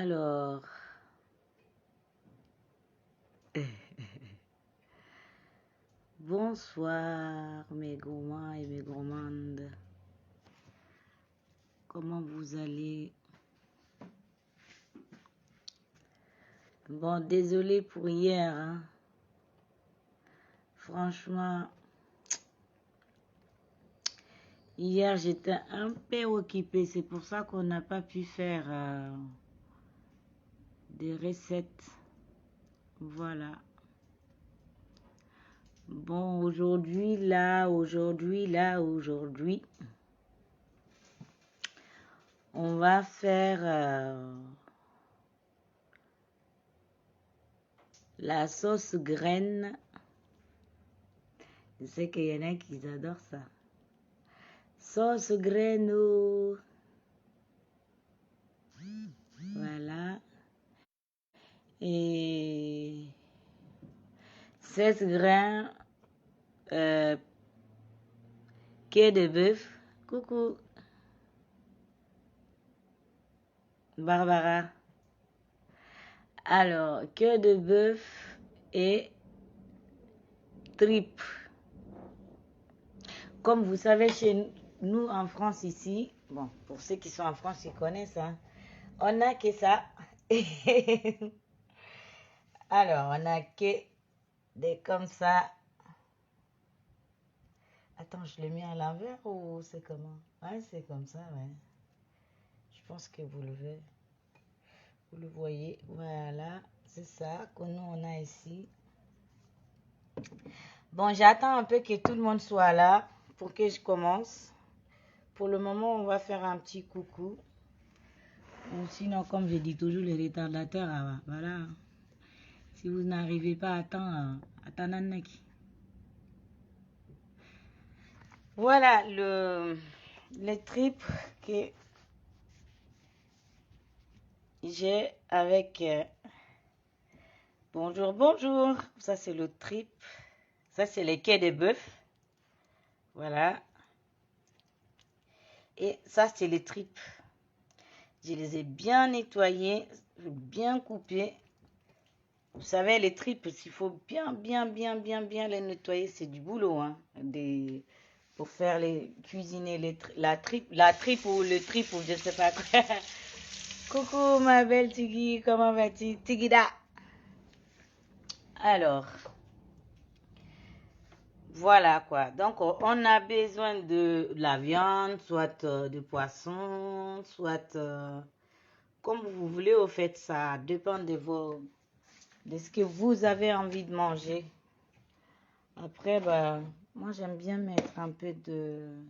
Alors, bonsoir mes gourmands et mes gourmandes. Comment vous allez? Bon, désolé pour hier, hein. Franchement, hier j'étais un peu occupée. C'est pour ça qu'on n'a pas pu faire des recettes. Voilà. Bon, aujourd'hui, on va faire la sauce graine. Je sais qu'il y en a qui adorent ça. Sauce graine. Voilà. Et 16 grains quai de bœuf. Coucou. Barbara. Alors, queue de bœuf et tripes. Comme vous savez, chez nous en France ici, bon, pour ceux qui sont en France, ils connaissent, hein, on a que ça. Alors, on a que des comme ça. Attends, je l'ai mis à l'envers ou c'est comment? Ouais, c'est comme ça, ouais. Je pense que vous le voyez. Voilà, c'est ça que nous, on a ici. Bon, j'attends un peu que tout le monde soit là pour que je commence. Pour le moment, on va faire un petit coucou. Ou sinon, comme je dis toujours, les retardateurs, voilà. Si vous n'arrivez pas à temps, attendez. Voilà les tripes que j'ai avec... bonjour, bonjour. Ça, c'est le trip. Ça, c'est les quais de bœuf. Voilà. Et ça, c'est les tripes. Je les ai bien nettoyées, bien coupées. Vous savez, les tripes, il faut bien les nettoyer. C'est du boulot, hein. Pour faire cuisiner la tripe ou le trip ou je sais pas quoi. Coucou ma belle Tigui, comment vas-tu? Tigida. Alors, voilà quoi. Donc, on a besoin de la viande, soit de poisson, soit comme vous voulez. Au fait, ça dépend de ce que vous avez envie de manger. Après, bah, moi j'aime bien mettre un peu de...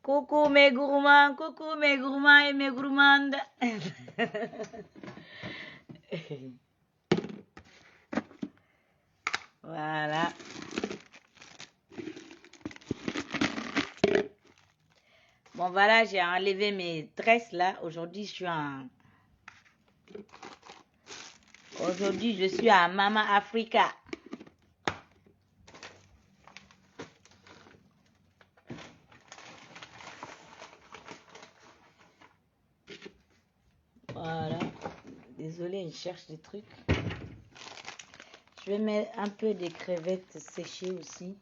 Coucou mes gourmands et mes gourmandes. Voilà. Bon, voilà, j'ai enlevé mes tresses là. Aujourd'hui, je suis à Mama Africa. Voilà. Désolée, je cherche des trucs. Je vais mettre un peu de crevettes séchées aussi.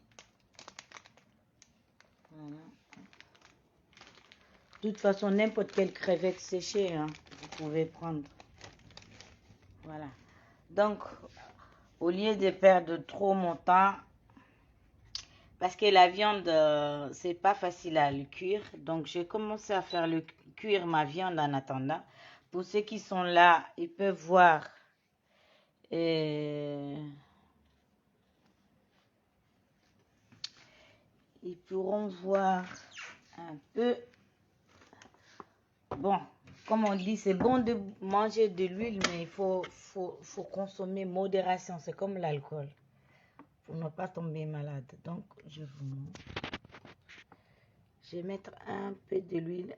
Voilà. De toute façon, n'importe quelle crevette séchée, hein, vous pouvez prendre. Voilà. Donc, au lieu de perdre trop mon temps, parce que la viande, c'est pas facile à le cuire. Donc, j'ai commencé à faire cuire ma viande en attendant. Pour ceux qui sont là, ils peuvent voir. Ils pourront voir un peu. Bon, comme on dit, c'est bon de manger de l'huile, mais il faut consommer modération. C'est comme l'alcool. Pour ne pas tomber malade. Donc, je vous montre. Je vais mettre un peu de l'huile.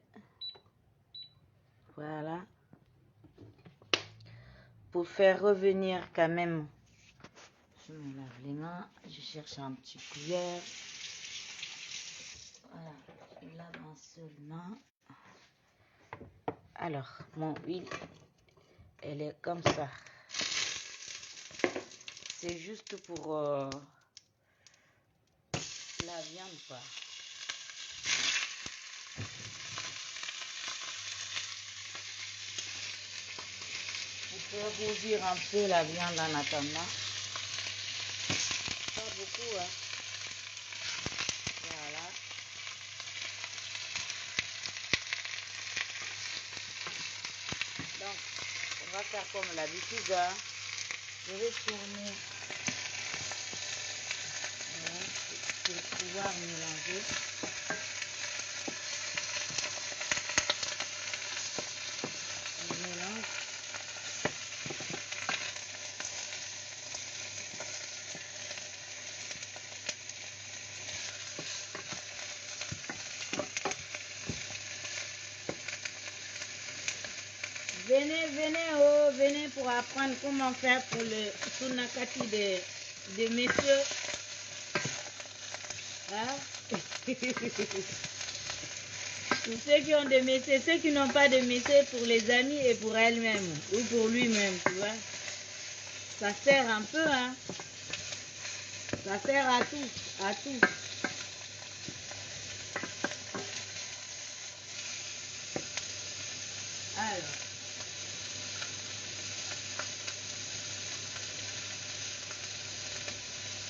Voilà. Pour faire revenir quand même Je me lave les mains. Je cherche un petit cuillère. Voilà, je lave un seul main. Alors, mon huile, elle est comme ça. C'est juste pour la viande, quoi. Vous pouvez rougir un peu la viande en attendant. Pas beaucoup, hein. Voilà. Donc, on va faire comme l'habitude, hein. Je vais tourner pour pouvoir mélanger. Je mélange. Venez pour apprendre comment faire pour le sunakati de messieurs. Hein? Pour ceux qui ont des messieurs, ceux qui n'ont pas de messieurs, pour les amis et pour elles-mêmes, ou pour lui-même, tu vois. Ça sert un peu, hein. Ça sert à tout, à tout. Alors.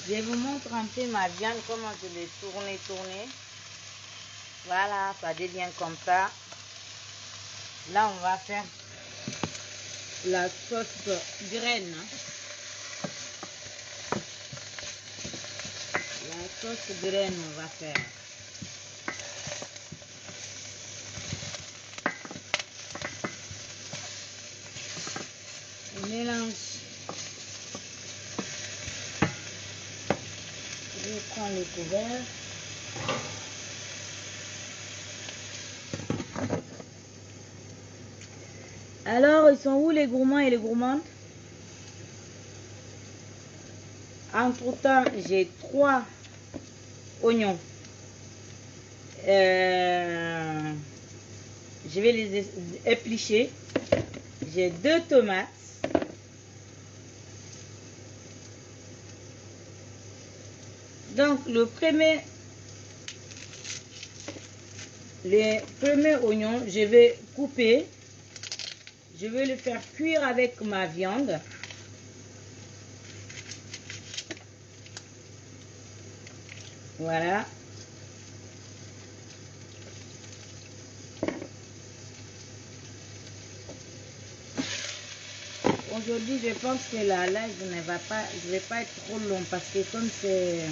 Je vous montre un peu ma viande, comment je l'ai tourner. Voilà, ça devient comme ça. Là, on va faire la sauce graine. La sauce graine, on va faire. On mélange. Je prends le couvert. Alors, ils sont où les gourmands et les gourmandes? Entre-temps, j'ai 3 oignons. Je vais les éplucher. J'ai 2 tomates. Donc, le premier oignon, je vais couper. Je vais le faire cuire avec ma viande. Voilà. Aujourd'hui, je pense que la live ne va pas, je vais pas être trop long parce que comme c'est...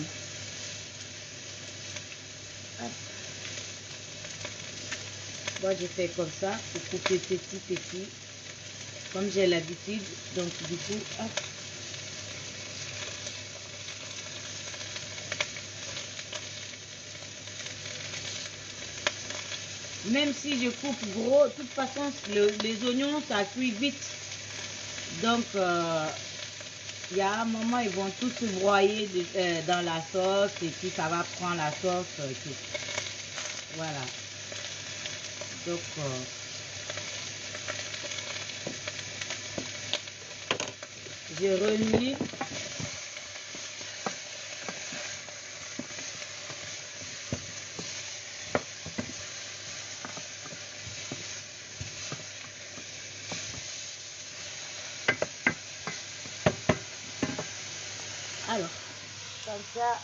Moi, je fais comme ça pour couper petit, comme j'ai l'habitude. Donc, du coup, hop. Même si je coupe gros, de toute façon, les oignons, ça cuit vite. Donc, il y a un moment, ils vont tous se broyer dans la sauce et puis ça va prendre la sauce. Voilà. Donc, je relie. Alors, comme ça,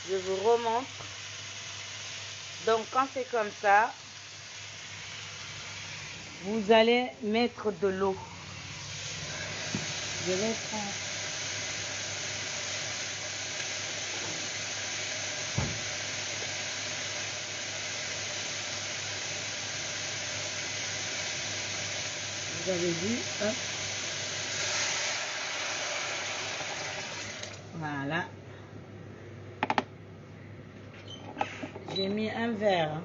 je vous remonte. Donc, quand c'est comme ça, vous allez mettre de l'eau. Je vais prendre. Vous avez vu, hop. Voilà. J'ai mis un verre.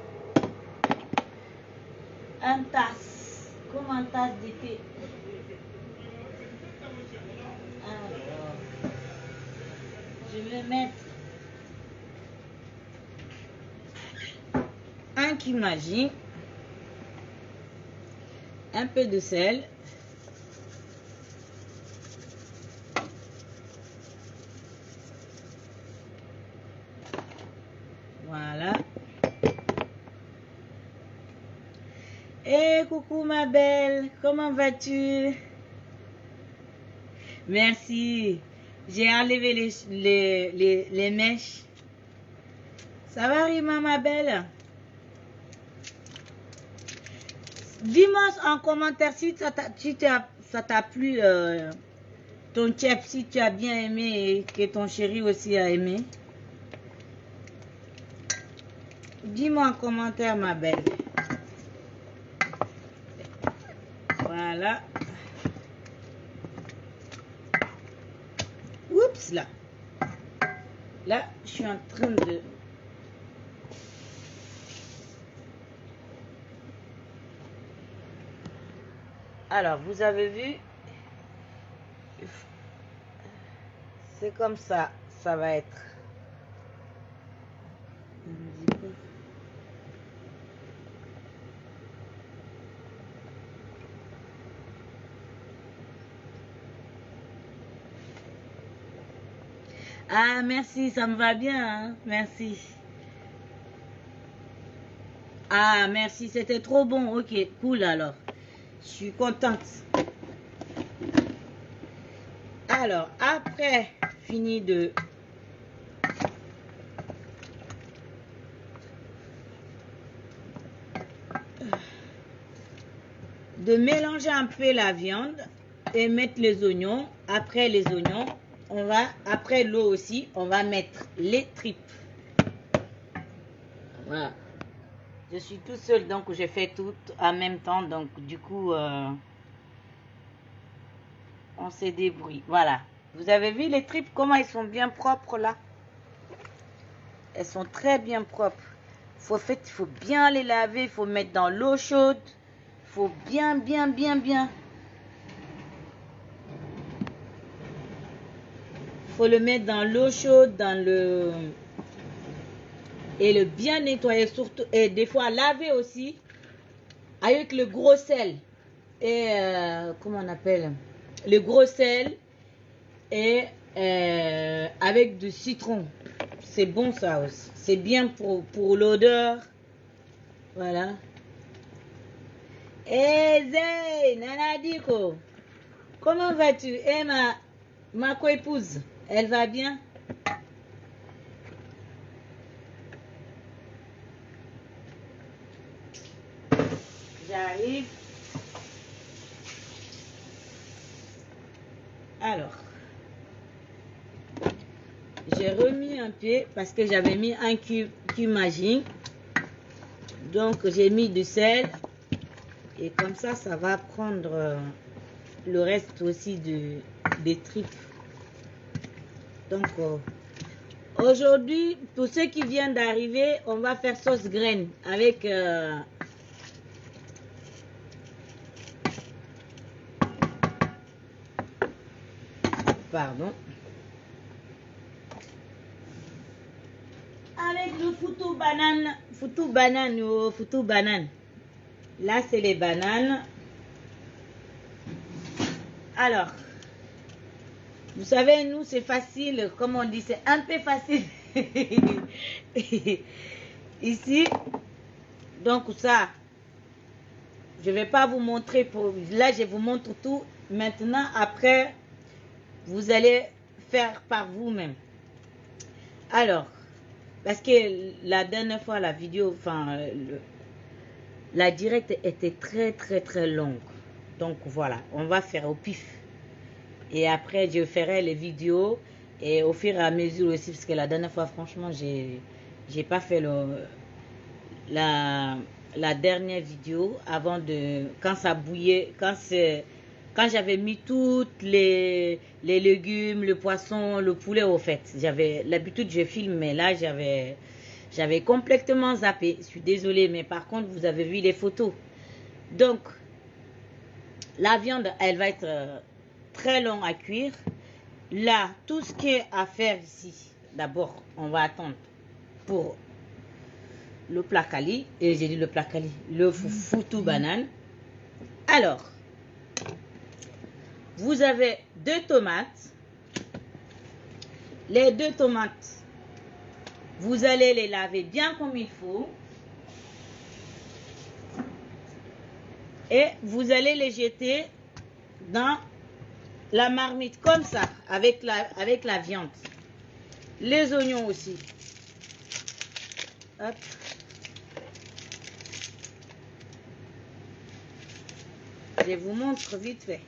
Un tasse. Comme un tasse de thé. Alors. mettre un kimchi, un peu de sel, voilà. Et coucou ma belle, comment vas-tu? Merci. J'ai enlevé les mèches. Ça va, Rima, ma belle? Dis-moi en commentaire si ça t'a plu, ton chef, si tu as bien aimé et que ton chéri aussi a aimé. Dis-moi en commentaire, ma belle. Voilà. Oups, là. Là, je suis en train de... Alors, vous avez vu, c'est comme ça, ça va être. Ah, merci, ça me va bien, hein? Merci. Ah, merci, c'était trop bon. Ok, cool alors. Je suis contente. Alors, après, fini de mélanger un peu la viande et mettre les oignons. Après les oignons, on va, après l'eau aussi, on va mettre les tripes. Voilà. Je suis tout seul, donc j'ai fait tout en même temps. Donc, du coup, on s'est débrouillé. Voilà. Vous avez vu les tripes, comment ils sont bien propres là? Elles sont très bien propres. Il faut bien les laver. Il faut mettre dans l'eau chaude. Il faut bien. Il faut le mettre dans l'eau chaude, et le bien nettoyer surtout. Et des fois laver aussi avec le gros sel. Et comment on appelle? Le gros sel et avec du citron. C'est bon ça aussi. C'est bien pour l'odeur. Voilà. Eh Zé, Nanadiko, comment vas-tu? Et ma co-épouse, elle va bien? J'arrive. Alors, j'ai remis un peu parce que j'avais mis un cube magique. Donc, j'ai mis du sel. Et comme ça va prendre le reste aussi des tripes. Donc, aujourd'hui, pour ceux qui viennent d'arriver, on va faire sauce graine avec... pardon. Avec le foutou banane. Là, c'est les bananes. Alors, vous savez, nous, c'est facile. Comme on dit, c'est un peu facile. Ici, donc ça, je ne vais pas vous montrer. Là, je vous montre tout. Maintenant, après, vous allez faire par vous-même. Alors, parce que la dernière fois, la vidéo, enfin, la directe était très longue. Donc voilà, on va faire au pif. Et après, je ferai les vidéos et au fur et à mesure aussi, parce que la dernière fois, franchement, j'ai pas fait la dernière vidéo avant de... Quand ça bouillait, quand j'avais mis toutes les légumes, le poisson, le poulet au fait. J'avais l'habitude, je filme, mais là, j'avais complètement zappé. Je suis désolée, mais par contre, vous avez vu les photos. Donc, la viande, elle va être très longue à cuire. Là, tout ce qu'il y a à faire ici, d'abord, on va attendre pour le placali. Et j'ai dit le placali, le foufoutou banane. Alors, vous avez 2 tomates. Les 2 tomates, vous allez les laver bien comme il faut. Et vous allez les jeter dans la marmite comme ça, avec la viande. Les oignons aussi. Hop. Je vous montre vite fait.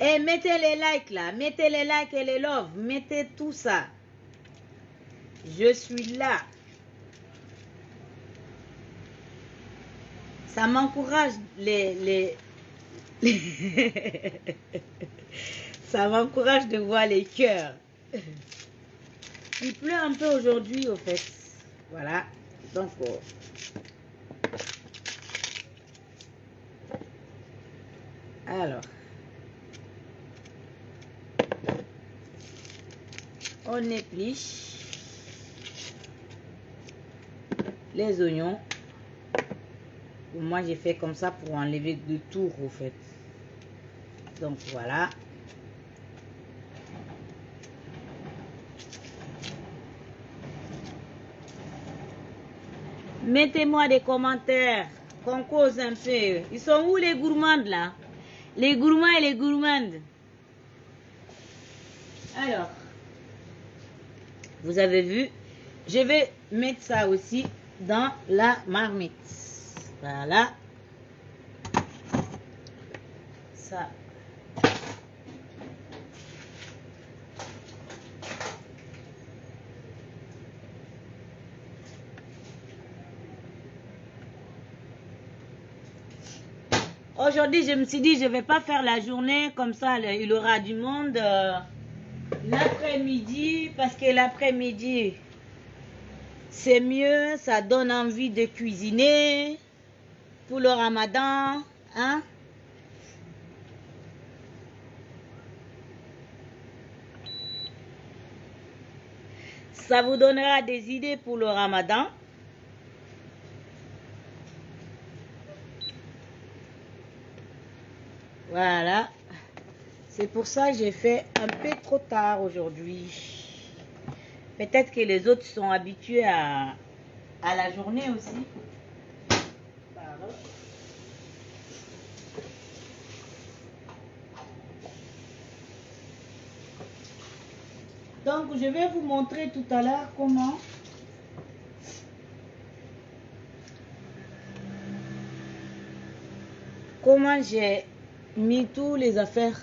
Et mettez les likes là, mettez les likes et les loves, mettez tout ça. Je suis là. Ça m'encourage ça m'encourage de voir les cœurs. Il pleut un peu aujourd'hui au fait. Voilà. Donc alors on épluche les oignons. Moi j'ai fait comme ça pour enlever le tour au fait. Donc voilà. Mettez-moi des commentaires, qu'on cause un peu. Ils sont où les gourmandes là? Les gourmands et les gourmandes. Alors, vous avez vu, je vais mettre ça aussi dans la marmite. Voilà. Ça. Aujourd'hui, je me suis dit, je ne vais pas faire la journée comme ça, il y aura du monde l'après-midi, parce que l'après-midi, c'est mieux, ça donne envie de cuisiner pour le ramadan, hein? Ça vous donnera des idées pour le ramadan. Voilà. C'est pour ça que j'ai fait un peu trop tard aujourd'hui. Peut-être que les autres sont habitués à la journée aussi. Pardon. Donc, je vais vous montrer tout à l'heure comment j'ai mis tous les affaires.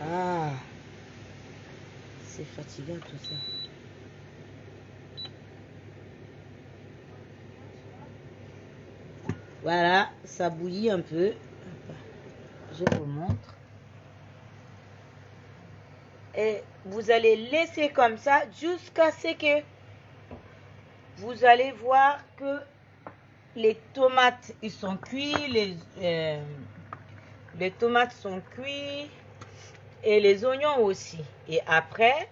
Ah, c'est fatigant tout ça. Voilà, ça bouillit un peu. Je vous montre. Et vous allez laisser comme ça jusqu'à ce que vous allez voir que les tomates ils sont cuits, les tomates sont cuits et les oignons aussi. Et après,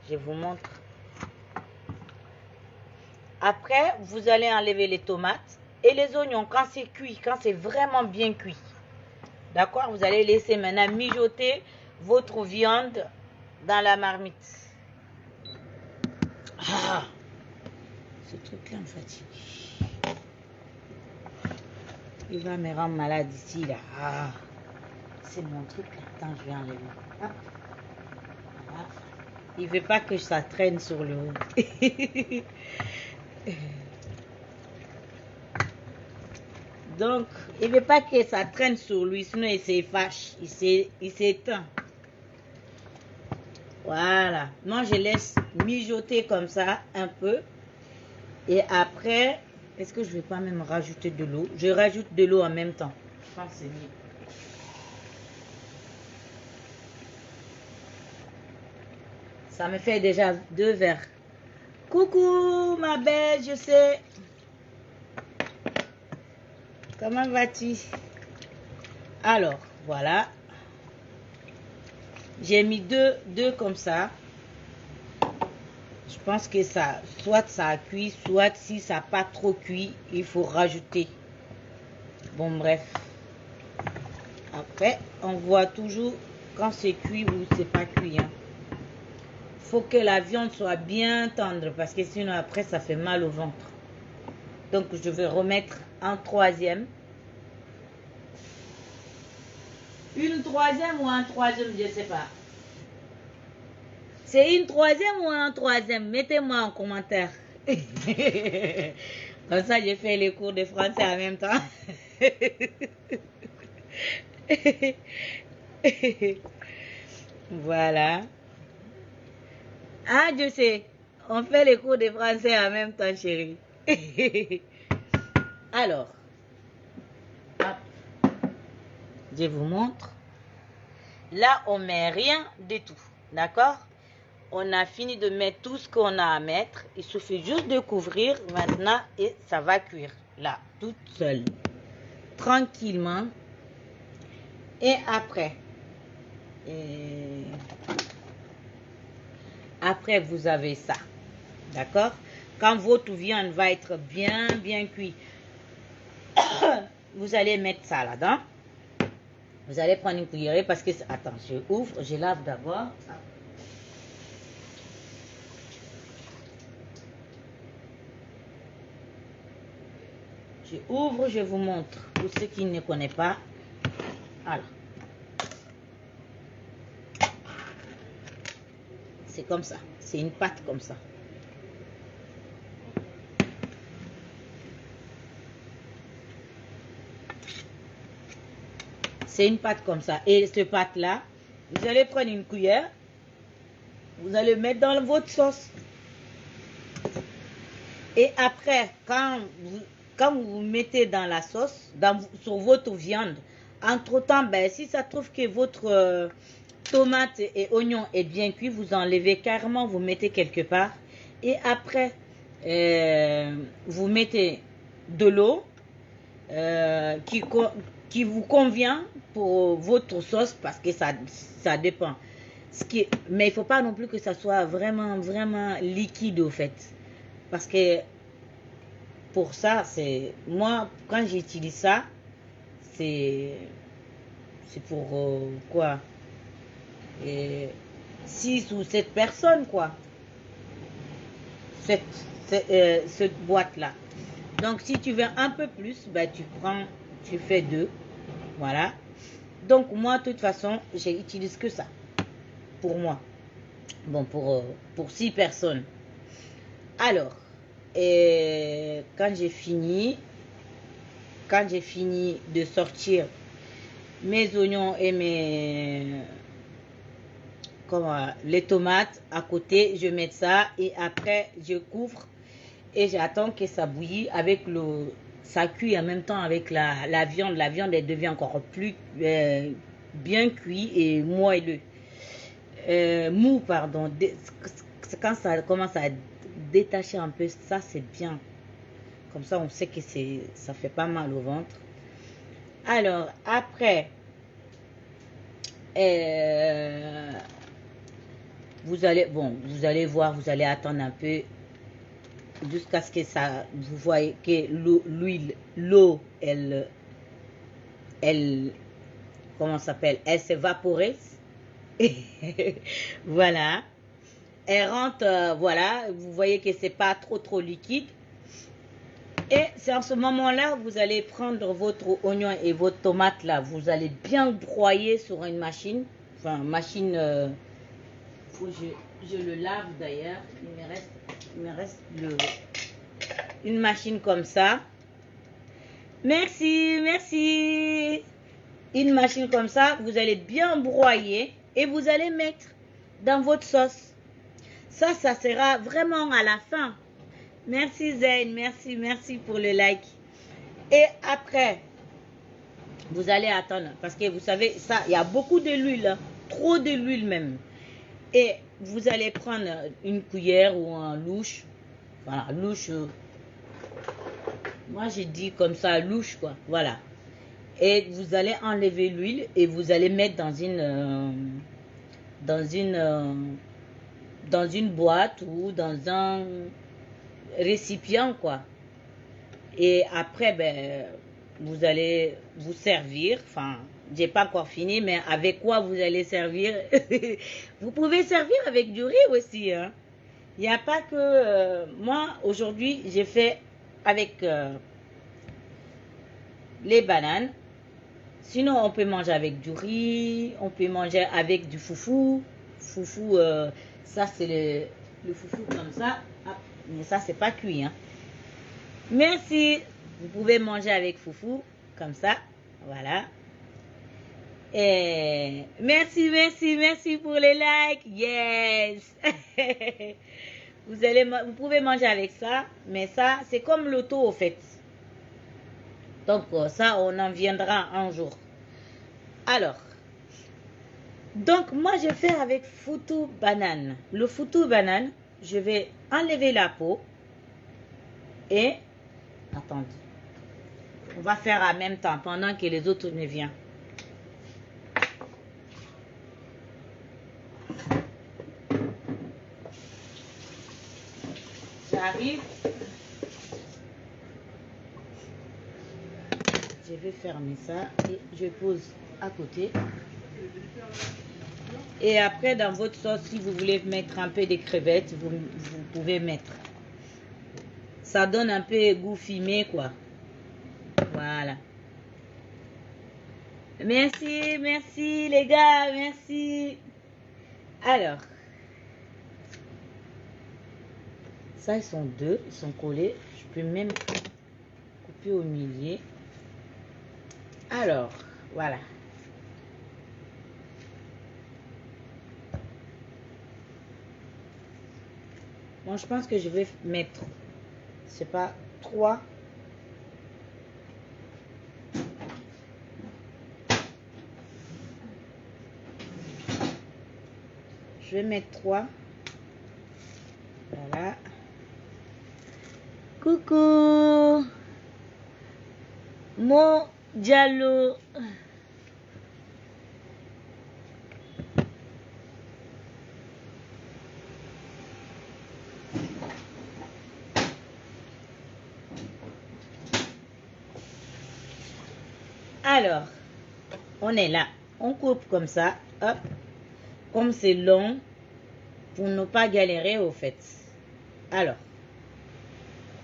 je vous montre. Après, vous allez enlever les tomates et les oignons quand c'est cuit, quand c'est vraiment bien cuit. D'accord? Vous allez laisser maintenant mijoter votre viande dans la marmite. Ah, ce truc-là me fatigue. Il va me rendre malade ici, là. Ah, c'est mon truc, là. Attends, je vais enlever. Ah. Voilà. Il ne veut pas que ça traîne sur le haut. Donc, il ne veut pas que ça traîne sur lui, sinon il se fâche, il s'éteint. Voilà. Moi, je laisse mijoter comme ça un peu. Et après, est-ce que je ne vais pas même rajouter de l'eau? Je rajoute de l'eau en même temps. Je pense que c'est mieux. Ça me fait déjà 2 verres. Coucou, ma belle, je sais. Comment vas-tu? Alors, voilà. J'ai mis deux comme ça. Je pense que ça, soit ça a cuit, soit si ça n'a pas trop cuit, il faut rajouter. Bon, bref. Après, on voit toujours quand c'est cuit ou c'est pas cuit. Hein. Faut que la viande soit bien tendre parce que sinon après ça fait mal au ventre. Donc je vais remettre un troisième. Une troisième ou un troisième, je ne sais pas. C'est une troisième ou un troisième? Mettez-moi en commentaire. Comme ça, j'ai fait les cours de français en même temps. Voilà. Ah, je sais. On fait les cours de français en même temps, chérie. Alors, hop, je vous montre. Là, on met rien du tout. D'accord? On a fini de mettre tout ce qu'on a à mettre. Il suffit juste de couvrir maintenant et ça va cuire. Là, toute seule. Tranquillement. Et après, vous avez ça. D'accord? Quand votre viande va être bien cuite, vous allez mettre ça là-dedans. Vous allez prendre une cuillerée parce que... Attends, je ouvre, je lave d'abord. Je ouvre, je vous montre. Pour ceux qui ne connaissent pas. Voilà. C'est comme ça. C'est une pâte comme ça. C'est une pâte comme ça. Et cette pâte-là, vous allez prendre une cuillère. Vous allez mettre dans votre sauce. Et après, quand vous mettez dans la sauce, sur votre viande, entre-temps, ben, si ça trouve que votre tomate et oignon est bien cuit, vous enlevez carrément, vous mettez quelque part. Et après, vous mettez de l'eau qui vous convient pour votre sauce parce que ça dépend. Mais il ne faut pas non plus que ça soit vraiment liquide au fait. Parce que pour ça, c'est moi, quand j'utilise ça, c'est pour quoi? 6 ou 7 personnes, quoi. Cette boîte-là. Donc, si tu veux un peu plus, ben, tu fais 2. Voilà. Donc, moi, de toute façon, j'utilise que ça. Pour moi. Bon, pour 6 personnes. Alors, quand j'ai fini de sortir mes oignons et les tomates à côté, je mets ça et après je couvre et j'attends que ça bouillit avec ça cuit en même temps avec la viande. La viande elle devient encore plus bien cuite et moelleux. Mou, pardon. Quand ça commence à détacher un peu, ça c'est bien. Comme ça, on sait que ça fait pas mal au ventre. Alors, après, vous allez voir, vous allez attendre un peu jusqu'à ce que vous voyez que l'eau, elle, comment ça s'appelle? Elle s'évaporise. Voilà. Elle rentre, voilà. Vous voyez que c'est pas trop liquide. Et c'est en ce moment-là, vous allez prendre votre oignon et votre tomate là. Vous allez bien broyer sur une machine. Enfin, machine... faut que je le lave d'ailleurs. Il me reste une machine comme ça. Merci. Une machine comme ça, vous allez bien broyer et vous allez mettre dans votre sauce. Ça sera vraiment à la fin. Merci Zayn, merci pour le like. Et après, vous allez attendre. Parce que vous savez, ça, il y a beaucoup de l'huile. Hein, trop de l'huile même. Et vous allez prendre une cuillère ou un louche. Voilà, Moi, j'ai dit comme ça, louche, quoi. Voilà. Et vous allez enlever l'huile et vous allez mettre dans une, euh, dans une boîte ou dans un récipient, quoi. Et après, ben, vous allez vous servir. Enfin, j'ai pas encore fini, mais avec quoi vous allez servir? Vous pouvez servir avec du riz aussi, hein. Il n'y a pas que... moi, aujourd'hui, j'ai fait avec les bananes. Sinon, on peut manger avec du riz, on peut manger avec du foufou. Foufou, ça c'est le foufou comme ça. Hop. Mais ça, c'est pas cuit, hein. Merci. Vous pouvez manger avec foufou, comme ça. Voilà. Et merci, merci, merci pour les likes. Yes. Vous pouvez manger avec ça, mais ça, c'est comme l'auto au fait. Donc, ça, on en viendra un jour. Alors, donc, moi, je fais avec foutou banane. Le foutou banane, je vais enlever la peau. Et, attendez, on va faire en même temps pendant que les autres ne viennent. J'arrive. Je vais fermer ça et je pose à côté. Et après, dans votre sauce, si vous voulez mettre un peu de crevettes, vous pouvez mettre. Ça donne un peu goût fumé, quoi. Voilà. Merci, merci les gars, merci. Alors, ça, ils sont deux, ils sont collés. Je peux même couper au milieu. Alors, voilà. Bon, je pense que je vais mettre, je sais pas, 3. Je vais mettre 3. Voilà. Coucou. Mon Diallo. Alors, on est là. On coupe comme ça. Hop. Comme c'est long, pour ne pas galérer au fait. Alors,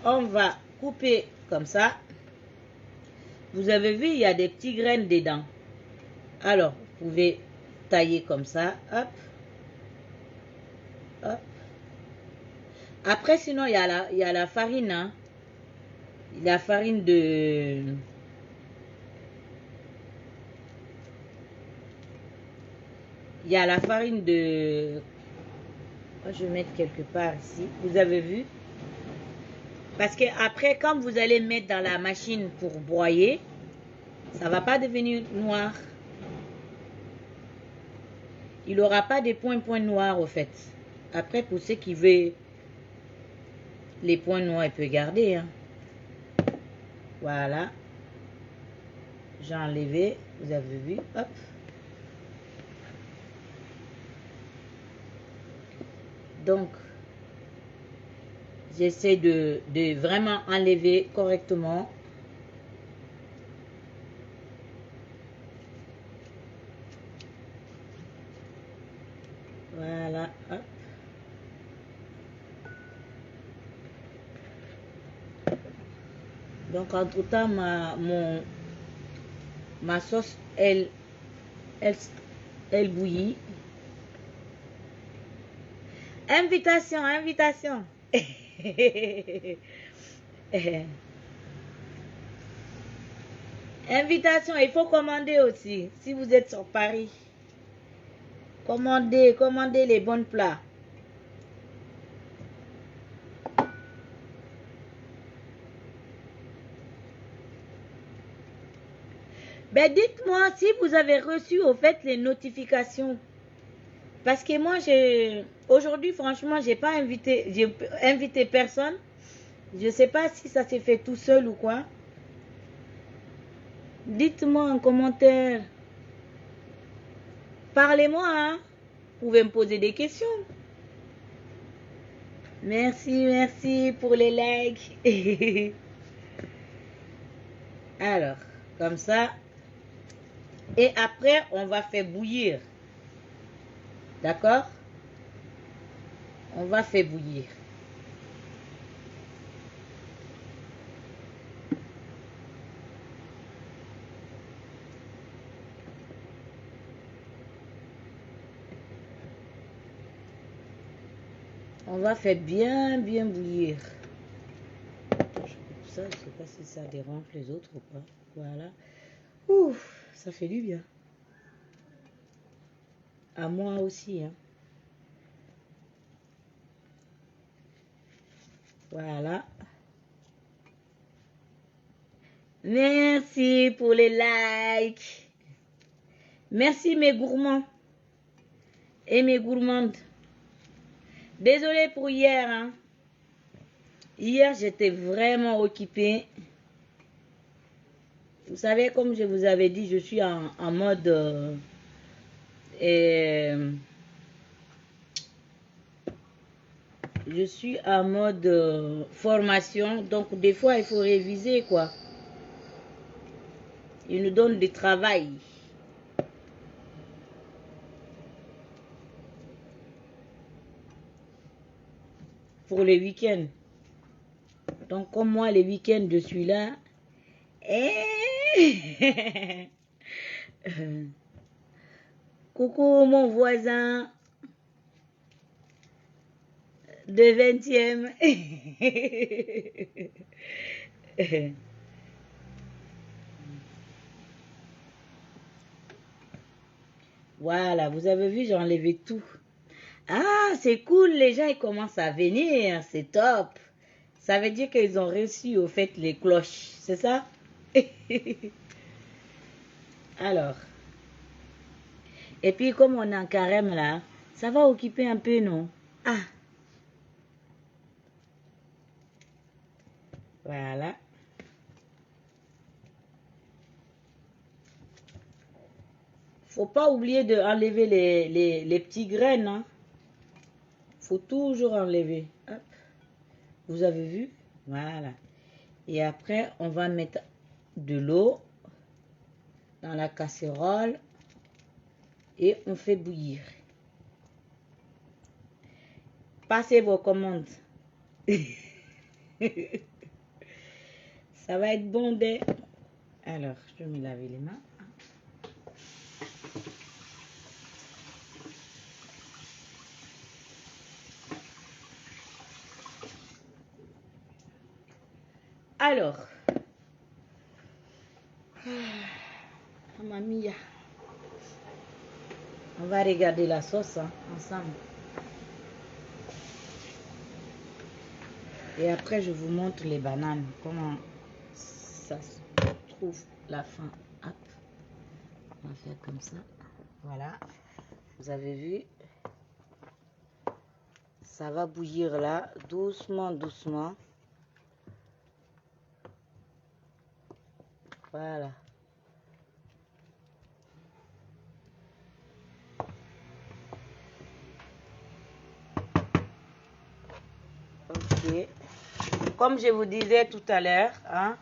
on va couper comme ça. Vous avez vu, il y a des petits graines dedans. Alors, vous pouvez tailler comme ça. Hop. Hop. Après, sinon, il y a la farine. Hein. La farine de... Il y a la farine de... Je vais mettre quelque part ici. Vous avez vu? Parce que après, quand vous allez mettre dans la machine pour broyer, ça ne va pas devenir noir. Il n'aura pas de points noirs au fait. Après, pour ceux qui veulent les points noirs, il peut garder. Hein. Voilà. J'ai enlevé. Vous avez vu? Hop. Donc, j'essaie de vraiment enlever correctement. Voilà. Hop. Donc, entre-temps, ma sauce, elle bouillit. Invitation, invitation. Invitation, il faut commander aussi. Si vous êtes sur Paris, commandez les bons plats. Ben, dites-moi si vous avez reçu au fait les notifications. Parce que moi, aujourd'hui, franchement, j'ai invité personne. Je sais pas si ça s'est fait tout seul ou quoi. Dites-moi en commentaire. Parlez-moi, hein. Vous pouvez me poser des questions. Merci, merci pour les likes. Alors, comme ça. Et après, on va faire bouillir. D'accord? On va faire bouillir. On va faire bien bouillir. Ça, je sais pas si ça dérange les autres ou pas. Voilà. Ouf, ça fait du bien. À moi aussi, hein. Voilà. Merci pour les likes. Merci mes gourmands et mes gourmandes. Désolée pour hier, hein. Hier, j'étais vraiment occupée. Vous savez, comme je vous avais dit, je suis en mode... je suis en mode formation. Donc, des fois, il faut réviser, quoi. Il nous donne du travail. Pour les week-ends. Donc, comme moi, les week-ends, je suis là. Coucou, mon voisin de 20e. Voilà, vous avez vu, j'ai enlevé tout. Ah, c'est cool, les gens, ils commencent à venir, c'est top. Ça veut dire qu'ils ont reçu, au fait, les cloches, c'est ça? Alors, et puis comme on est en carême là, ça va occuper un peu, non? Ah, voilà. Faut pas oublier de enlever les petits graines, hein. Faut toujours enlever. Hop. Vous avez vu? Voilà. Et après, on va mettre de l'eau dans la casserole et on fait bouillir. Passez vos commandes. Ça va être bon dès... Alors, je vais me laver les mains. Alors, Mamma mia. On va regarder la sauce, hein, ensemble. Et après, je vous montre les bananes. Comment ça se trouve la fin. Hop. On va faire comme ça. Voilà. Vous avez vu. Ça va bouillir là. Doucement, doucement. Voilà. Ok. Comme je vous disais tout à l'heure, hein,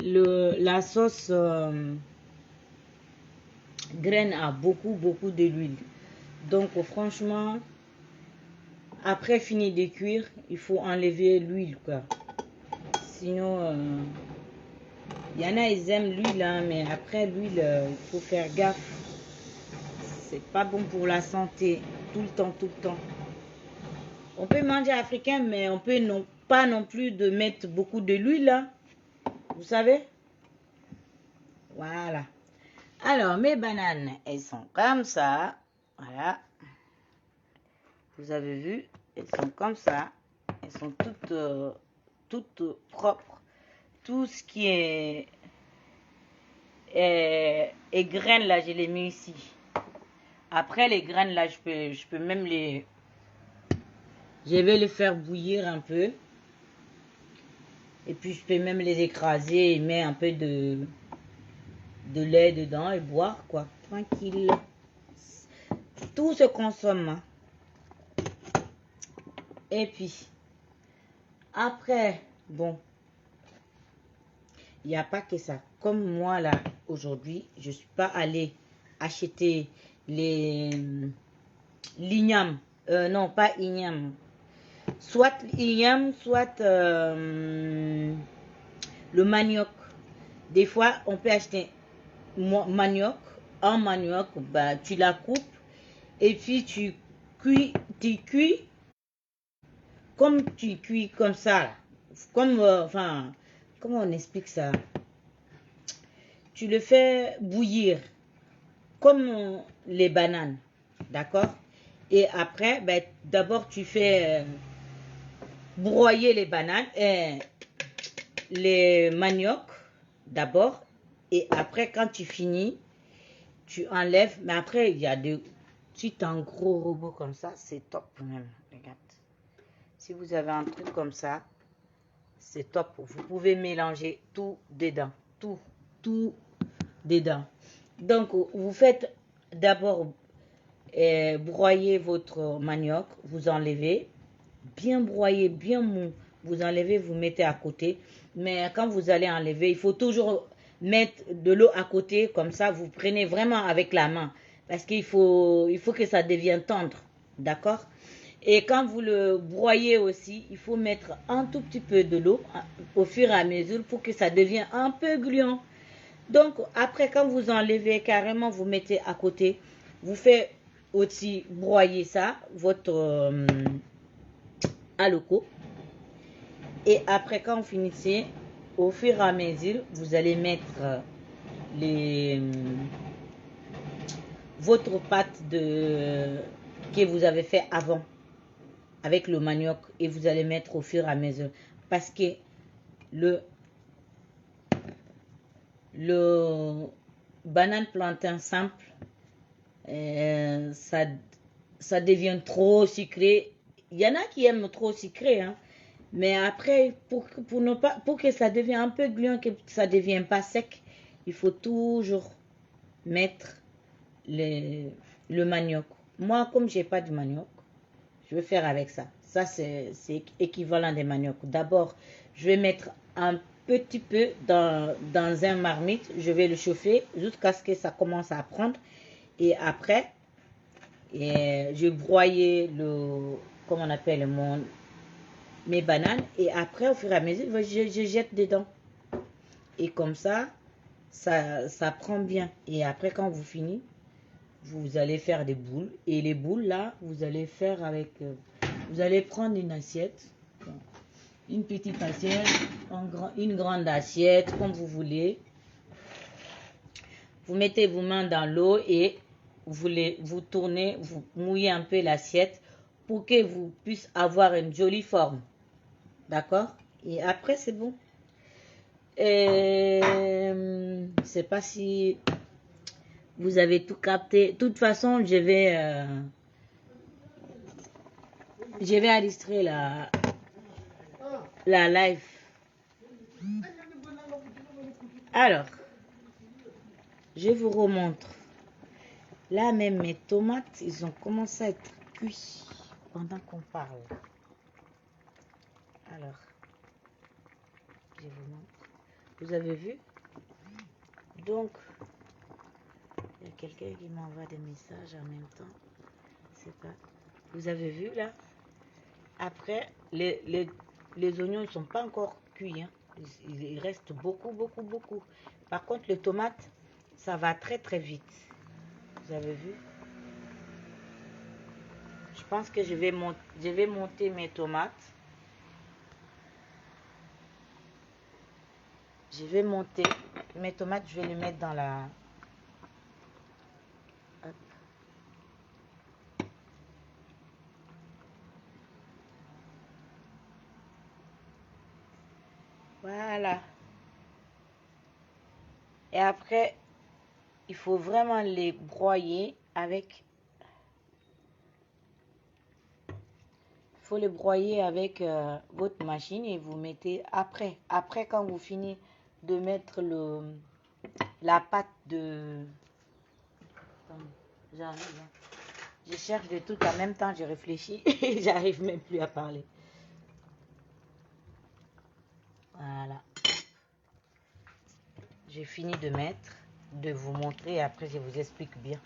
la sauce graine a beaucoup de l'huile. Donc franchement, après fini de cuire, il faut enlever l'huile, quoi. Sinon, il y en a, ils aiment l'huile, hein, mais après l'huile, il faut faire gaffe. C'est pas bon pour la santé, tout le temps. On peut manger africain, mais on peut pas non plus de mettre beaucoup de l'huile, hein. Vous savez? Voilà. Alors, mes bananes, elles sont comme ça. Voilà. Vous avez vu? Elles sont comme ça. Elles sont toutes propres. Tout ce qui est graines, là, je les mets ici. Après, les graines, là, je peux même les... Je vais les faire bouillir un peu. Et puis je peux même les écraser et mettre un peu de lait dedans et boire quoi. Tranquille. Tout se consomme. Hein. Et puis, après, bon, il n'y a pas que ça. Comme moi là, aujourd'hui, je ne suis pas allée acheter l'igname. Non, pas igname. Soit igname, soit le manioc. Des fois, on peut acheter manioc. Un manioc, bah, tu la coupes et puis tu cuis comme tu cuis comme ça. Là. Comme, enfin, comment on explique ça? Tu le fais bouillir comme les bananes, d'accord? Et après, ben, d'abord tu fais broyer les bananes, les maniocs d'abord. Et après, quand tu finis, tu enlèves. Mais après, il y a de... Si tu as un gros robot comme ça, c'est top même. Regarde. Si vous avez un truc comme ça, c'est top. Vous pouvez mélanger tout dedans. Tout dedans. Donc, vous faites d'abord broyer votre manioc. Vous enlevez. Bien broyer, bien mou. Vous enlevez, vous mettez à côté. Mais quand vous allez enlever, il faut toujours mettre de l'eau à côté. Comme ça, vous prenez vraiment avec la main. Parce qu'il faut que ça devienne tendre. D'accord? Et quand vous le broyez aussi, il faut mettre un tout petit peu de l'eau au fur et à mesure pour que ça devienne un peu gluant. Donc, après, quand vous enlevez carrément, vous mettez à côté. Vous faites aussi broyer ça, votre aloco. Et après, quand vous finissez, au fur et à mesure, vous allez mettre votre pâte que vous avez fait avant avec le manioc et vous allez mettre au fur et à mesure parce que le banane plantain simple ça devient trop sucré. Il y en a qui aiment trop sucré hein. Mais après pour que ça devienne un peu gluant, que ça ne devienne pas sec, il faut toujours mettre le manioc. Moi comme j'ai pas de manioc, je vais faire avec ça. Ça, c'est équivalent des manioc. D'abord, je vais mettre un petit peu dans un marmite. Je vais le chauffer jusqu'à ce que ça commence à prendre. Et après, je vais broyer comment on appelle, mes bananes. Et après, au fur et à mesure, je jette dedans. Et comme ça prend bien. Et après, quand vous finissez, vous allez faire des boules. Et les boules, là, vous allez faire avec... vous allez prendre une assiette. Une petite assiette. Une grande assiette, comme vous voulez. Vous mettez vos mains dans l'eau et vous tournez, vous mouillez un peu l'assiette pour que vous puissiez avoir une jolie forme. D'accord? Et après, c'est bon. Je ne sais pas si vous avez tout capté. De toute façon, je vais illustrer la live. Alors, je vous remontre. Là même, mes tomates, ils ont commencé à être cuits pendant qu'on parle. Alors, je vous montre. Vous avez vu? Donc, il y a quelqu'un qui m'envoie des messages en même temps. C'est pas. Vous avez vu là? Après, les oignons ne sont pas encore cuits. Hein. Il reste beaucoup. Par contre, les tomates, ça va très vite. Vous avez vu? Je pense que je vais monter mes tomates. Je vais monter mes tomates, je vais les mettre dans la... Hop. Voilà. Et après, il faut vraiment les broyer avec... faut le broyer avec votre machine et vous mettez après. Après, quand vous finissez de mettre la pâte de... J'arrive. Je cherche des trucs en même temps, je réfléchis et j'arrive même plus à parler. Voilà. J'ai fini de mettre, de vous montrer, après je vous explique bien.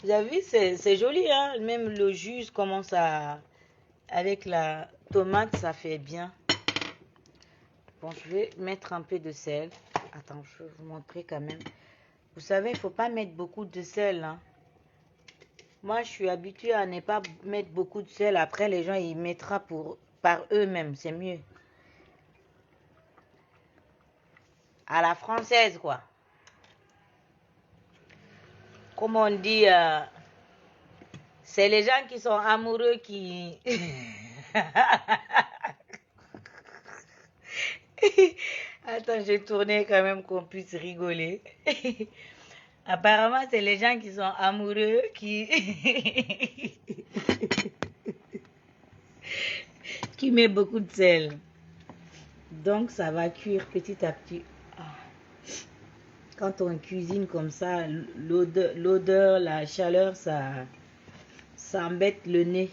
Vous avez vu, c'est joli, hein? Même le jus commence à... Avec la tomate, ça fait bien. Bon, je vais mettre un peu de sel. Attends, je vais vous montrer quand même. Vous savez, il ne faut pas mettre beaucoup de sel, hein. Moi, je suis habituée à ne pas mettre beaucoup de sel. Après, les gens, ils mettront par eux-mêmes. C'est mieux. À la française, quoi. Comme on dit, c'est les gens qui sont amoureux qui... Attends, j'ai tourné quand même qu'on puisse rigoler. Apparemment, c'est les gens qui sont amoureux qui... qui met beaucoup de sel. Donc, ça va cuire petit à petit. Quand on cuisine comme ça, l'odeur, la chaleur, ça embête le nez.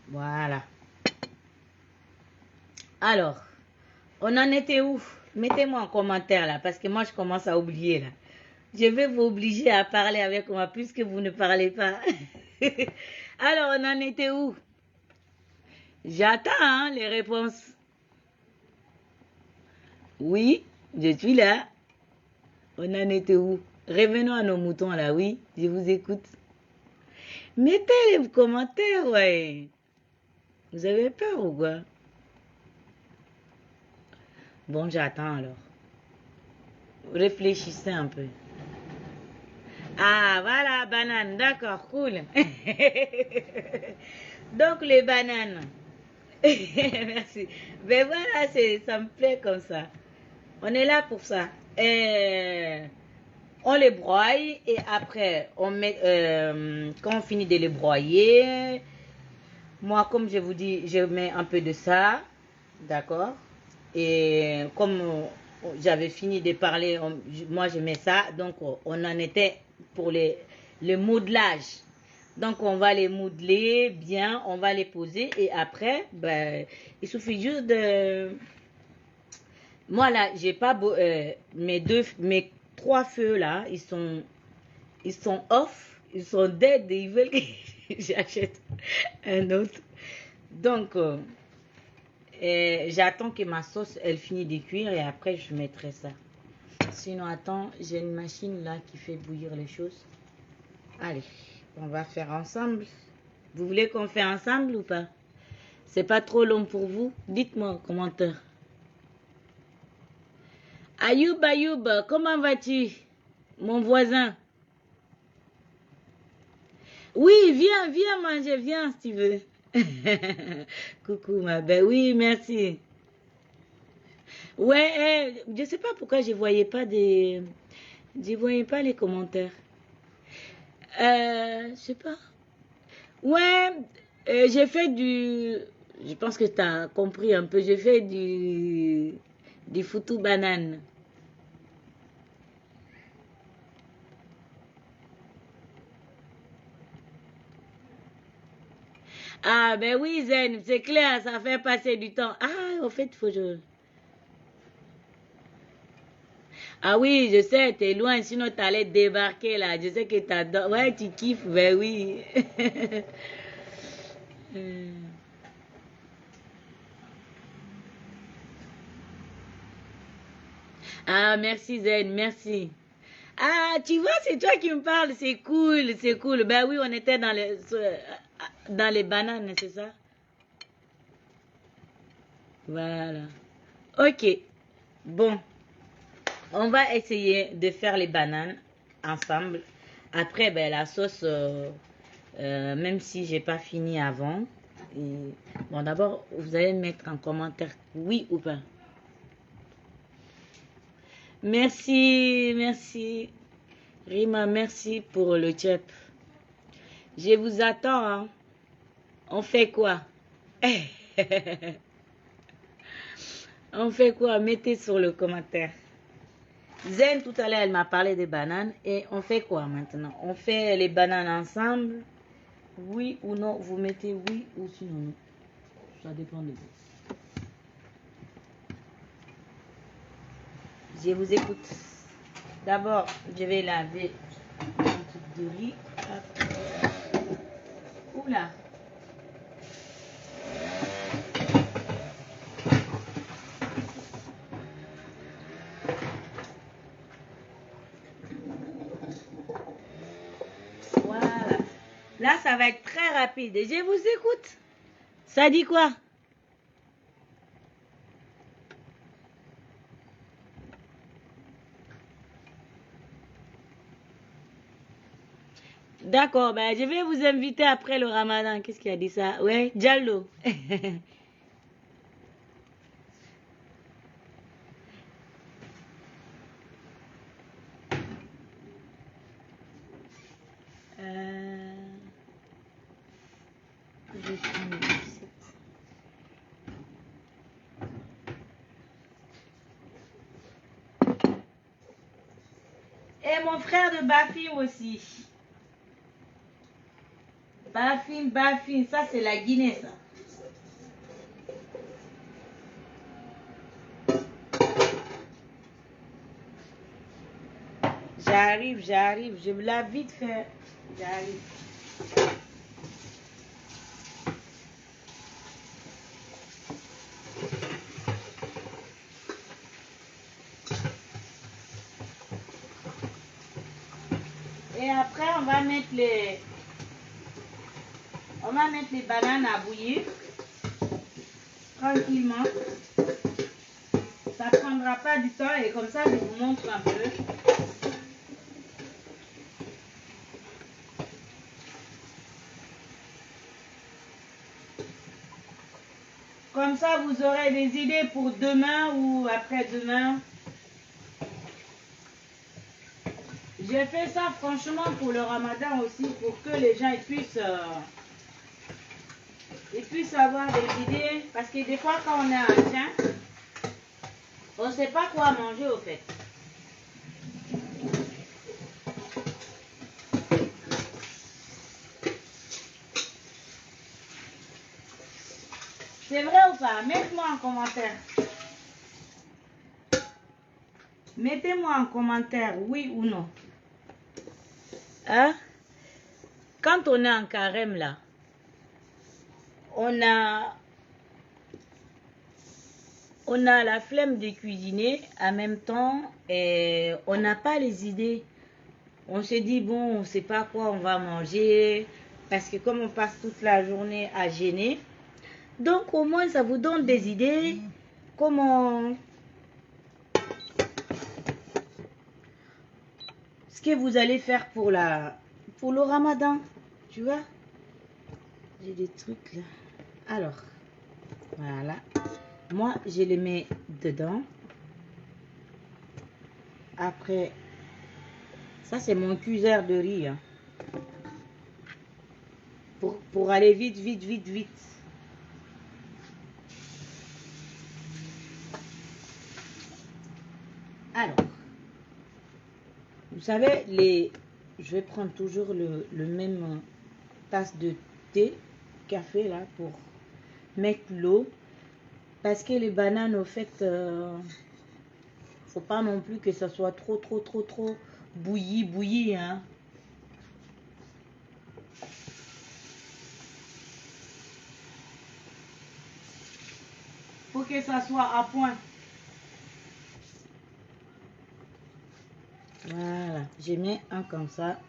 Voilà. Alors, on en était où? Mettez-moi en commentaire là, parce que moi, je commence à oublier là. Je vais vous obliger à parler avec moi, puisque vous ne parlez pas. Alors, on en était où? J'attends hein, les réponses. Oui, je suis là. On en était où? Revenons à nos moutons là, oui, je vous écoute. Mettez les commentaires, ouais. Vous avez peur ou quoi? Bon, j'attends alors. Réfléchissez un peu. Ah, voilà, banane, d'accord, cool. Donc, les bananes. Merci. Ben voilà, ça me plaît comme ça. On est là pour ça. On les broye et après, on met, quand on finit de les broyer, moi, comme je vous dis, je mets un peu de ça, d'accord? Et comme j'avais fini de parler, moi je mets ça, donc on en était pour le modelage. Donc on va les modeler bien, on va les poser et après, ben, il suffit juste de... Moi là, j'ai pas mes 3 feux là, ils sont off, ils sont dead et ils veulent que j'achète un autre. Donc, j'attends que ma sauce, elle finisse de cuire et après je mettrai ça. Sinon, attends, j'ai une machine là qui fait bouillir les choses. Allez, on va faire ensemble. Vous voulez qu'on fait ensemble ou pas? C'est pas trop long pour vous? Dites-moi en commentaire. Ayoub, Ayoub, comment vas-tu? Mon voisin. Oui, viens manger, viens si tu veux. Coucou ma belle, oui, merci. Ouais, je sais pas pourquoi je voyais pas les commentaires. Je sais pas. Ouais, j'ai fait je pense que tu as compris un peu, j'ai fait du foutu banane. Ah ben oui Zen, c'est clair, ça fait passer du temps. Ah, au fait, faut que je... Ah oui, je sais, t'es loin, sinon t'allais débarquer là. Je sais que t'adores. Ouais, tu kiffes, ben oui. Ah, merci Zen, merci. Ah, tu vois, c'est toi qui me parles, c'est cool, c'est cool. Ben oui, on était dans les bananes, c'est ça? Voilà. Ok, bon, on va essayer de faire les bananes ensemble. Après, ben, la sauce, même si j'ai pas fini avant. Bon, d'abord, vous allez mettre en commentaire oui ou pas. Merci, merci. Rima, merci pour le chep. Je vous attends. Hein. On fait quoi? On fait quoi? Mettez sur le commentaire. Zen, tout à l'heure, elle m'a parlé des bananes. Et on fait quoi maintenant? On fait les bananes ensemble? Oui ou non? Vous mettez oui ou sinon non. Ça dépend de vous. Je vous écoute. D'abord, je vais laver un truc de riz. Oula. Voilà. Là, ça va être très rapide. Et je vous écoute. Ça dit quoi? D'accord, ben, je vais vous inviter après le ramadan. Qu'est-ce qui a dit ça? Ouais, Diallo. Je vais prendre le 17. Et mon frère de Bafim aussi. Bafim, Bafim, ça c'est la Guinée, ça. J'arrive, je me lave vite fait. J'arrive. Et après, on va mettre les bananes à bouillir tranquillement. Ça prendra pas du temps et comme ça, je vous montre un peu. Comme ça, vous aurez des idées pour demain ou après-demain. J'ai fait ça franchement pour le ramadan aussi, pour que les gens puissent avoir des idées. Parce que des fois, quand on est un chien, on ne sait pas quoi manger au fait. C'est vrai ou pas? Mettez-moi en commentaire. Mettez-moi en commentaire, oui ou non. Hein? Quand on est en carême là, on a la flemme de cuisiner en même temps et on n'a pas les idées. On se dit, bon, on ne sait pas quoi on va manger parce que comme on passe toute la journée à gêner, donc au moins ça vous donne des idées comment ce que vous allez faire pour le ramadan, tu vois. J'ai des trucs là. Alors, voilà. Moi, je les mets dedans. Après, ça c'est mon cuiseur de riz. Hein. Pour aller vite, vite, vite, vite. Alors, vous savez, je vais prendre toujours le même tasse de thé, café là, pour mettre l'eau. Parce que les bananes, au fait, faut pas non plus que ça soit trop bouilli, hein. Faut que ça soit à point. Voilà, j'ai mis un comme ça.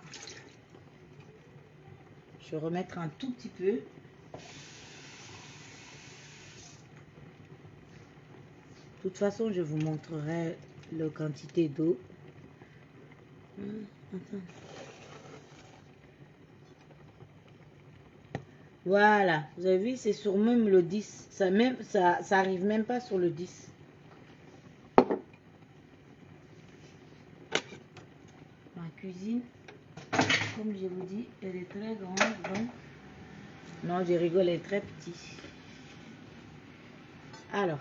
Je vais remettre un tout petit peu. De toute façon, je vous montrerai la quantité d'eau. Attends. Voilà, vous avez vu, c'est sur même le 10. Ça arrive même pas sur le 10. Ma cuisine, comme je vous dis, elle est très grande. Donc, Non, je rigole, elle est très petit. Alors,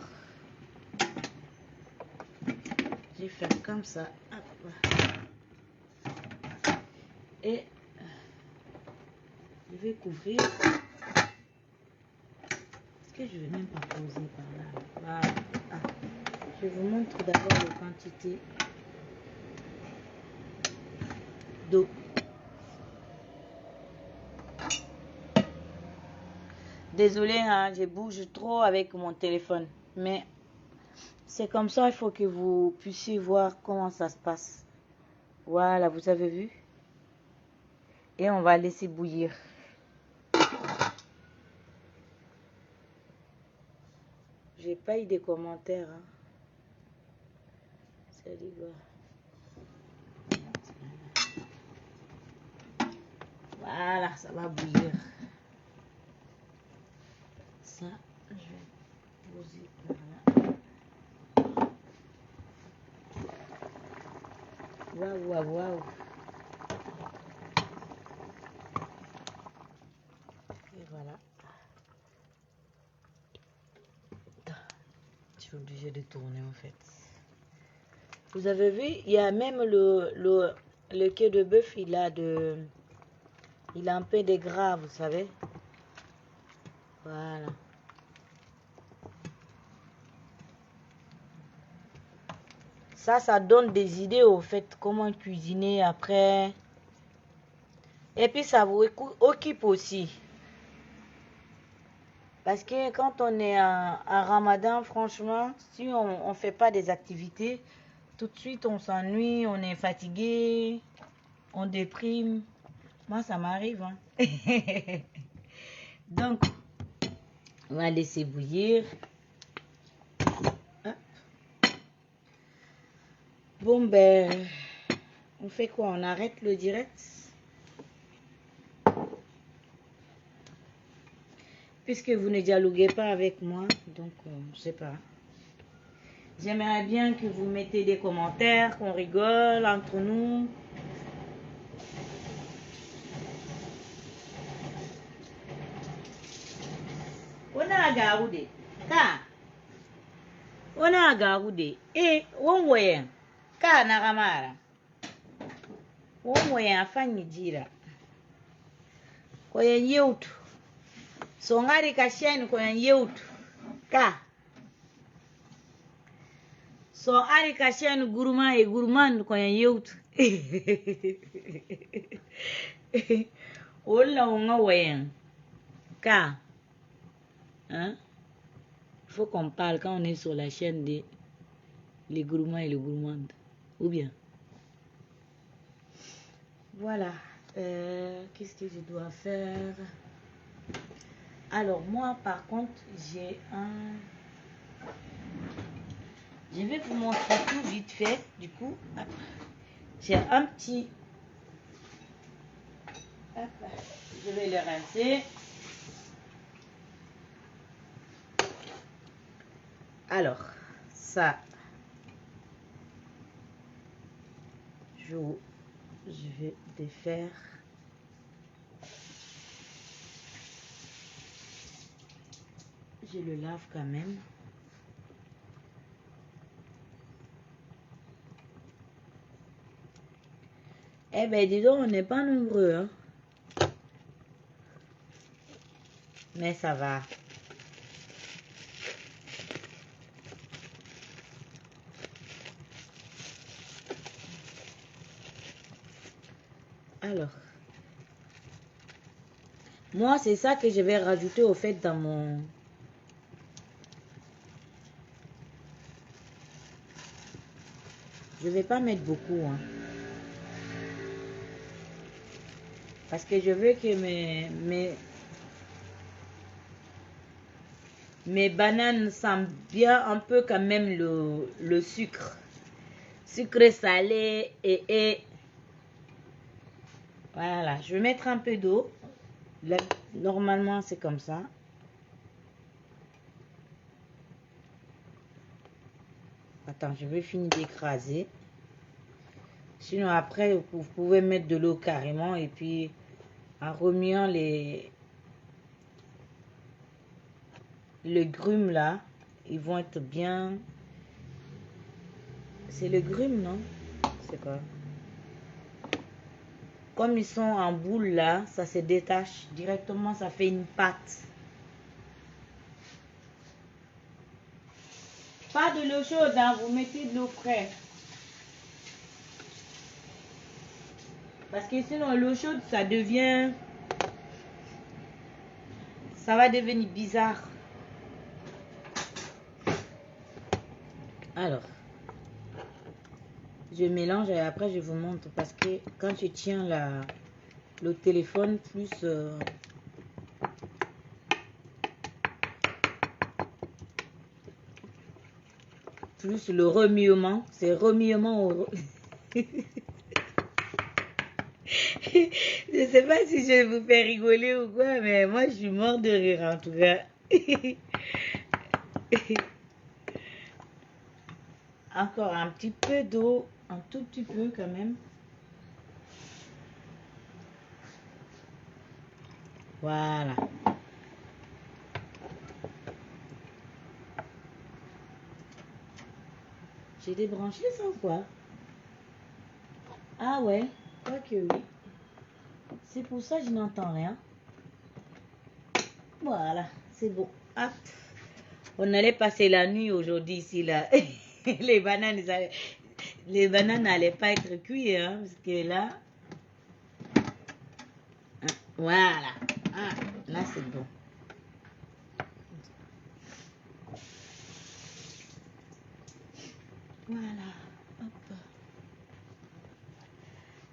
je vais faire comme ça. Hop. Et je vais couvrir. Est-ce que je vais même pas poser par là? Voilà. Ah. Je vous montre d'abord les quantités d'eau. Désolée, hein, je bouge trop avec mon téléphone. Mais c'est comme ça, il faut que vous puissiez voir comment ça se passe. Voilà, vous avez vu? Et on va laisser bouillir. J'ai pas eu des commentaires. Hein. C'est rigolo. Voilà, ça va bouillir. Ça, je vais poser par là. Waouh, waouh, waouh. Et voilà. Je suis obligée de tourner en fait. Vous avez vu, il y a même le queue de bœuf, il a un peu de gras, vous savez. Voilà. Ça donne des idées au fait comment cuisiner après. Et puis ça vous occupe aussi. Parce que quand on est en Ramadan, franchement, si on ne fait pas des activités, tout de suite on s'ennuie, on est fatigué, on déprime. Moi, ça m'arrive. Hein. Donc, on va laisser bouillir. Hop. Bon, ben, on fait quoi? On arrête le direct? Puisque vous ne dialoguez pas avec moi, donc je sais pas. J'aimerais bien que vous mettez des commentaires, qu'on rigole entre nous. On a gardé. On a gardé. Et on voyait. Ka na gamara. On voyait afanye jira. Koyen yeutu. So ngari kasheni koyen yeutu. Ka. So ari kasheni guruma e guruman koyen yeutu. Ola onga voyait. Ka. Hein? Il faut qu'on parle quand on est sur la chaîne des les gourmands et les gourmandes. Ou bien. Voilà. Qu'est-ce que je dois faire? Alors, moi, par contre, j'ai un... Je vais vous montrer tout vite fait. Du coup, j'ai un petit... Hop, je vais le rincer. Alors, ça... Je vais défaire. Je le lave quand même. Eh ben, dis donc, on n'est pas nombreux, hein. Mais ça va. Alors, moi, c'est ça que je vais rajouter au fait dans mon... Je vais pas mettre beaucoup, hein. Parce que je veux que mes bananes sentent bien un peu quand même le sucre. Sucre salé et... Voilà, je vais mettre un peu d'eau. Normalement, c'est comme ça. Attends, je vais finir d'écraser. Sinon, après, vous pouvez mettre de l'eau carrément. Et puis, en remuant le grume là, ils vont être bien. C'est le grume, non? C'est quoi? Comme ils sont en boule là, ça se détache directement, ça fait une pâte. Pas de l'eau chaude, hein, vous mettez de l'eau fraîche. Parce que sinon l'eau chaude, ça devient... Ça va devenir bizarre. Alors, je mélange et après je vous montre. Parce que quand je tiens le téléphone, plus le remuement. C'est remuement au... Je sais pas si je vais vous faire rigoler ou quoi, mais moi je suis mort de rire en tout cas. Encore un petit peu d'eau, un tout petit peu quand même. Voilà. J'ai débranché ça ou quoi? Ah ouais, quoi que oui. C'est pour ça que je n'entends rien. Voilà, c'est bon. Hop. On allait passer la nuit aujourd'hui ici là. Les bananes n'allaient pas être cuites, hein, parce que là. Voilà. Ah, là c'est bon. Voilà. Hop.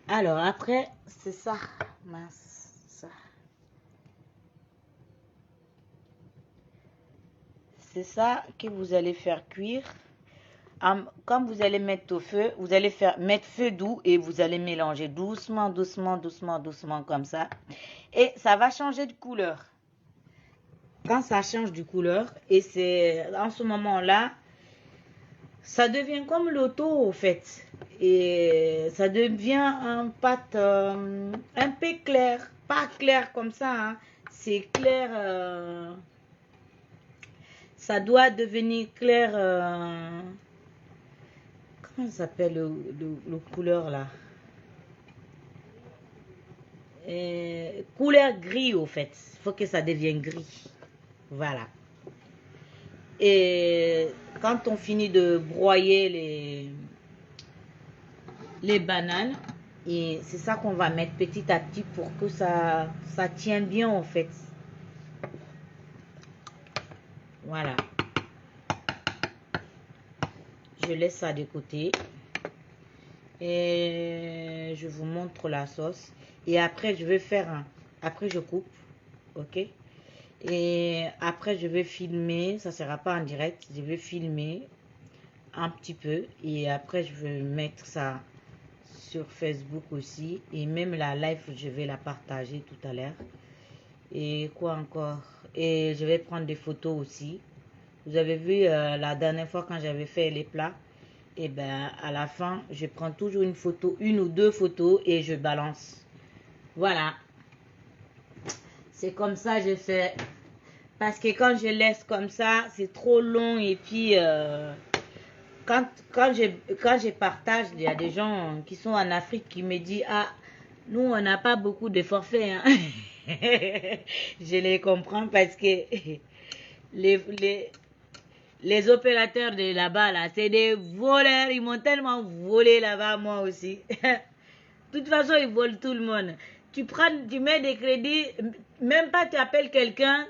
Alors après, c'est ça. Mince. Ça. C'est ça que vous allez faire cuire. Quand vous allez mettre au feu, vous allez mettre feu doux et vous allez mélanger doucement, doucement, doucement, doucement comme ça. Et ça va changer de couleur. Quand ça change de couleur, et c'est en ce moment-là, ça devient comme l'auto au fait. Et ça devient un pâte un peu clair. Pas clair comme ça, hein. C'est clair. Ça doit devenir clair. Comment ça s'appelle le couleur là? Couleur gris au fait. Il faut que ça devienne gris. Voilà. Et quand on finit de broyer les bananes, et c'est ça qu'on va mettre petit à petit pour que ça tient bien en fait. Voilà. Je laisse ça de côté. Et je vous montre la sauce. Et après, je vais faire après, je coupe. Ok. Et après, je vais filmer. Ça ne sera pas en direct. Je vais filmer un petit peu. Et après, je vais mettre ça sur Facebook aussi. Et même la live, je vais la partager tout à l'heure. Et quoi encore? Et je vais prendre des photos aussi. Vous avez vu la dernière fois quand j'avais fait les plats. Et ben à la fin, je prends toujours une photo, une ou deux photos et je balance. Voilà. C'est comme ça que je fais. Parce que quand je laisse comme ça, c'est trop long. Et puis, quand je partage, il y a des gens qui sont en Afrique qui me disent, ah, nous, on n'a pas beaucoup de forfaits. Hein. Je les comprends parce que les opérateurs de là-bas, là, c'est des voleurs. Ils m'ont tellement volé là-bas, moi aussi. De toute façon, ils volent tout le monde. Tu mets des crédits, même pas tu appelles quelqu'un,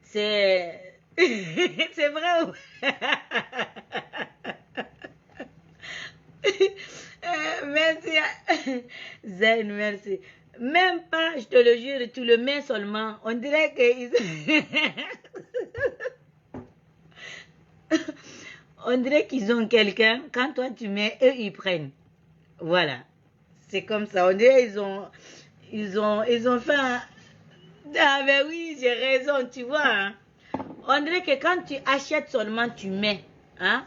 c'est... c'est vrai ou... Merci. Zen, merci. Même pas, je te le jure, tu le mets seulement. On dirait qu'ils... On dirait qu'ils ont quelqu'un. Quand toi tu mets, eux ils prennent. Voilà. C'est comme ça. On dirait ils ont fait un... Ah ben oui, j'ai raison, tu vois. Hein. On dirait que quand tu achètes seulement, tu mets. Hein.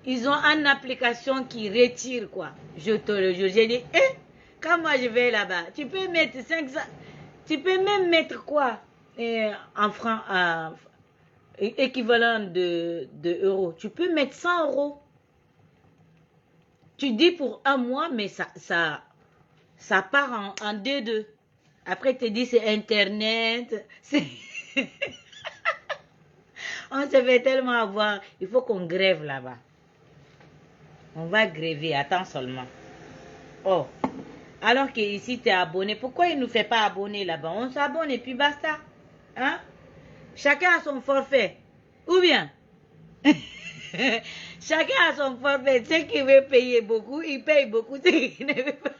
Ils ont une application qui retire quoi. Je te le jure. J'ai dit, quand moi je vais là-bas, tu peux mettre 500. Tu peux même mettre quoi en francs. équivalent de euros. Tu peux mettre 100 euros. Tu dis pour un mois, mais ça part en 2-2. Après, tu te dis c'est Internet. On se fait tellement avoir. Il faut qu'on grève là-bas. On va gréver. Attends seulement. Oh. Alors qu'ici, tu es abonné. Pourquoi il ne nous fait pas abonner là-bas? On s'abonne et puis basta. Hein? Chacun a son forfait. Ou bien? Chacun a son forfait. Ceux qui veulent payer beaucoup, ils payent beaucoup. Ceux qui ne veulent pas.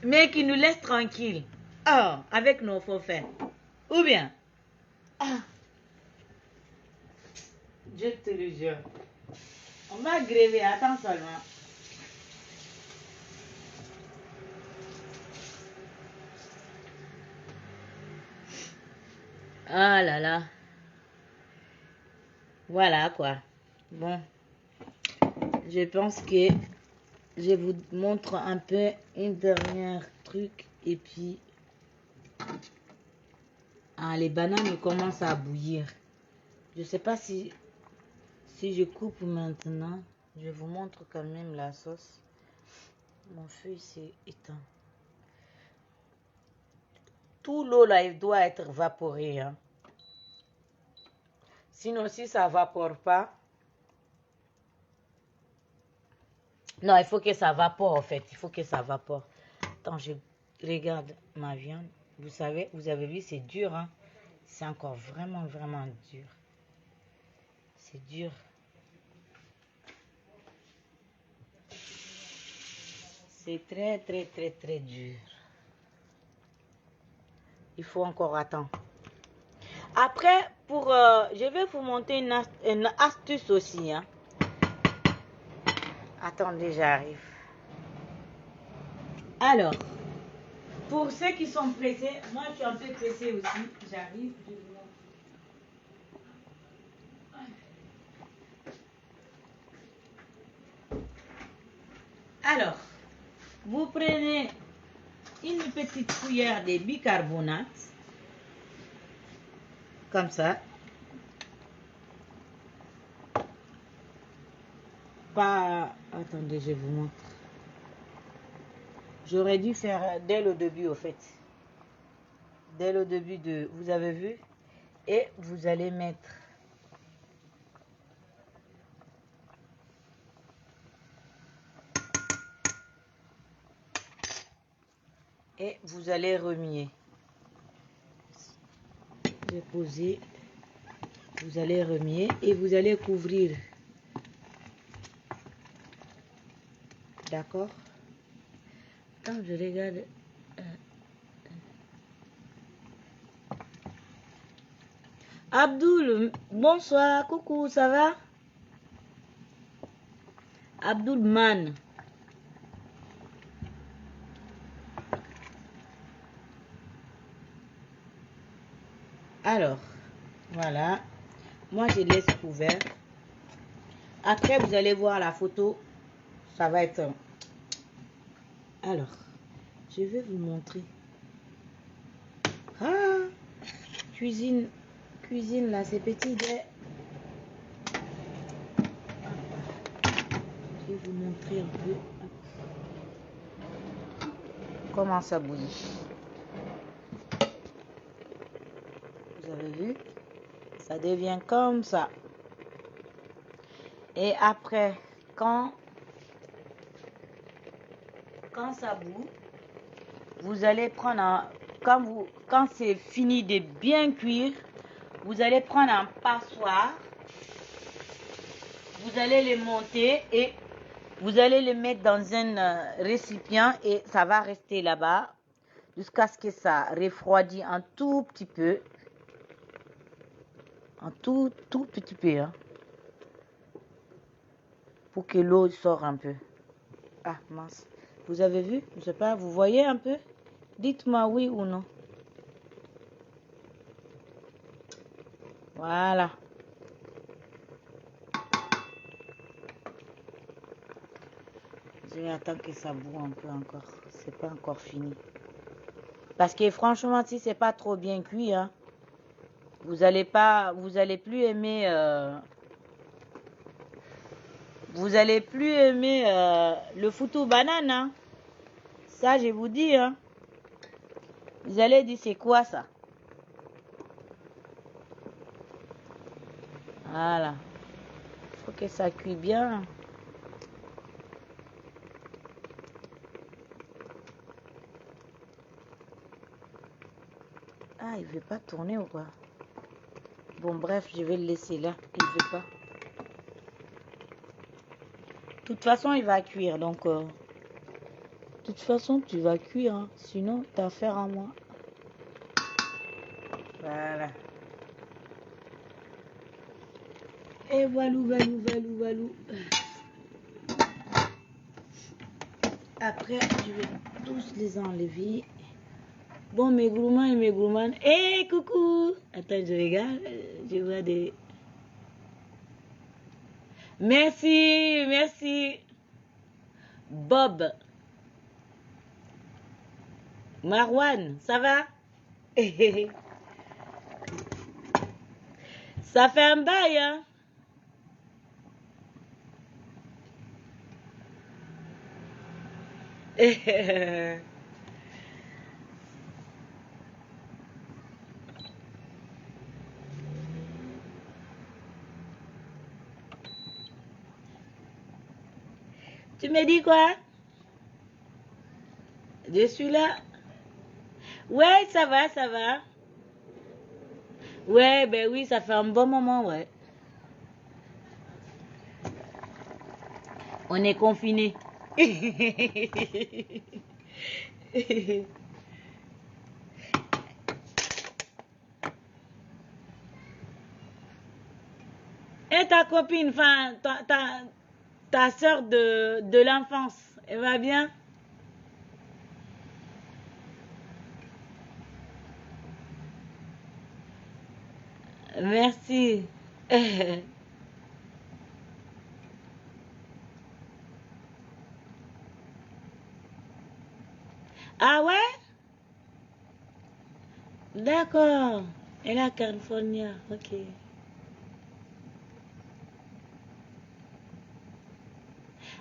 Mais qui nous laissent tranquilles. Oh, avec nos forfaits. Ou bien? Ah. Je te le jure. On va gréver. Attends seulement. Ah là là. Voilà quoi. Bon. Je pense que je vous montre un peu une dernière truc. Et puis... Ah, les bananes commencent à bouillir. Je sais pas si je coupe maintenant. Je vous montre quand même la sauce. Mon feu s'est éteint. Tout l'eau là, il doit être vaporé. Hein. Sinon, si ça ne vapore pas... Non, il faut que ça vapore en fait. Il faut que ça vapore. Attends, je regarde ma viande. Vous savez, vous avez vu, c'est dur. Hein? C'est encore vraiment, vraiment dur. C'est dur. C'est très, très, très, très dur. Il faut encore attendre. Après, je vais vous montrer une astuce aussi. Hein. Attendez, j'arrive. Alors, pour ceux qui sont pressés, moi je suis un peu pressée aussi. J'arrive. Alors, vous prenez une petite cuillère de bicarbonate. Comme ça. Pas... Attendez, je vous montre. J'aurais dû faire dès le début, au fait. Dès le début de... Vous avez vu? Et vous allez mettre... Et vous allez remuer. Déposer. Vous allez remuer et vous allez couvrir. D'accord? Quand je regarde... Abdoul, bonsoir, coucou, ça va? Abdoul Man. Alors, voilà. Moi, je laisse couvert. Après, vous allez voir la photo. Ça va être... Alors, je vais vous montrer. Ah, cuisine là, c'est petit. Je vais vous montrer un peu comment ça bouillit. Vous avez vu? Ça devient comme ça. Et après, quand ça bout, vous allez prendre quand c'est fini de bien cuire, vous allez prendre un passoire, vous allez le monter et vous allez le mettre dans un récipient et ça va rester là-bas jusqu'à ce que ça refroidisse un tout petit peu. Un tout petit peu. Hein, pour que l'eau sorte un peu. Ah, mince. Vous avez vu? Je sais pas, vous voyez un peu? Dites-moi oui ou non. Voilà. Je vais attendre que ça boue un peu encore. C'est pas encore fini. Parce que franchement, si c'est pas trop bien cuit, hein, Vous allez pas, vous allez plus aimer, le foutu banane, hein. Ça, je vous dis, hein. Vous allez dire, c'est quoi ça? Voilà. Faut que ça cuit bien. Ah, il veut pas tourner ou quoi? Bon, bref, je vais le laisser là. Il veut pas. De toute façon, il va cuire. Donc, de toute façon, tu vas cuire. Hein. Sinon, t'as affaire à moi. Voilà. Et voilou. Après, je vais tous les enlever. Bon, mes gourmands et mes gourmandes. Hé, coucou! Attends, je regarde. Je vois des... Merci. Bob. Marwan, ça va? Ça fait un bail, hein? Tu me dis quoi? Je suis là. Ouais, ça va. Ouais, ben oui, ça fait un bon moment, ouais. On est confinés. Et ta copine, enfin, ta soeur de l'enfance, elle va bien? Merci. Ah ouais? D'accord. Elle est à Californie, ok.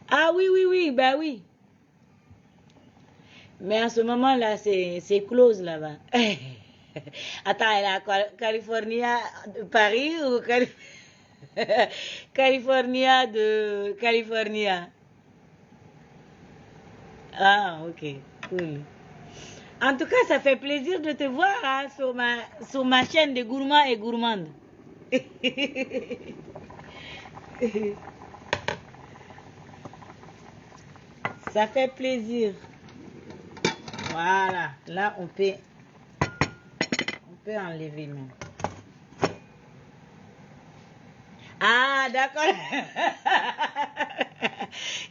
Ah oui, bah oui. Mais en ce moment-là, c'est close là-bas. Attends, elle est à California de Paris ou California de California? Ah, ok, cool. En tout cas, ça fait plaisir de te voir hein, sur ma chaîne de gourmands et gourmandes. Ça fait plaisir. Voilà, là on peut enlever même. Ah, d'accord.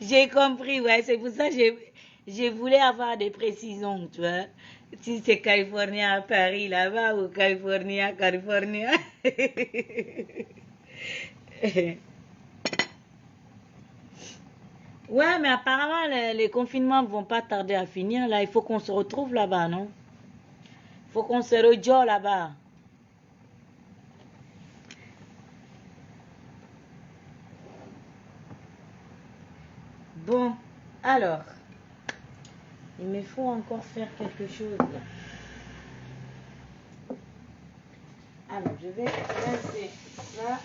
J'ai compris, ouais, c'est pour ça que je voulais avoir des précisions, tu vois. Si c'est California à Paris là-bas ou California. Ouais, mais apparemment, les confinements ne vont pas tarder à finir. Là, il faut qu'on se retrouve là-bas, non? Il faut qu'on se rejoue là-bas. Bon, alors, il me faut encore faire quelque chose. Là. Alors, je vais laisser ça.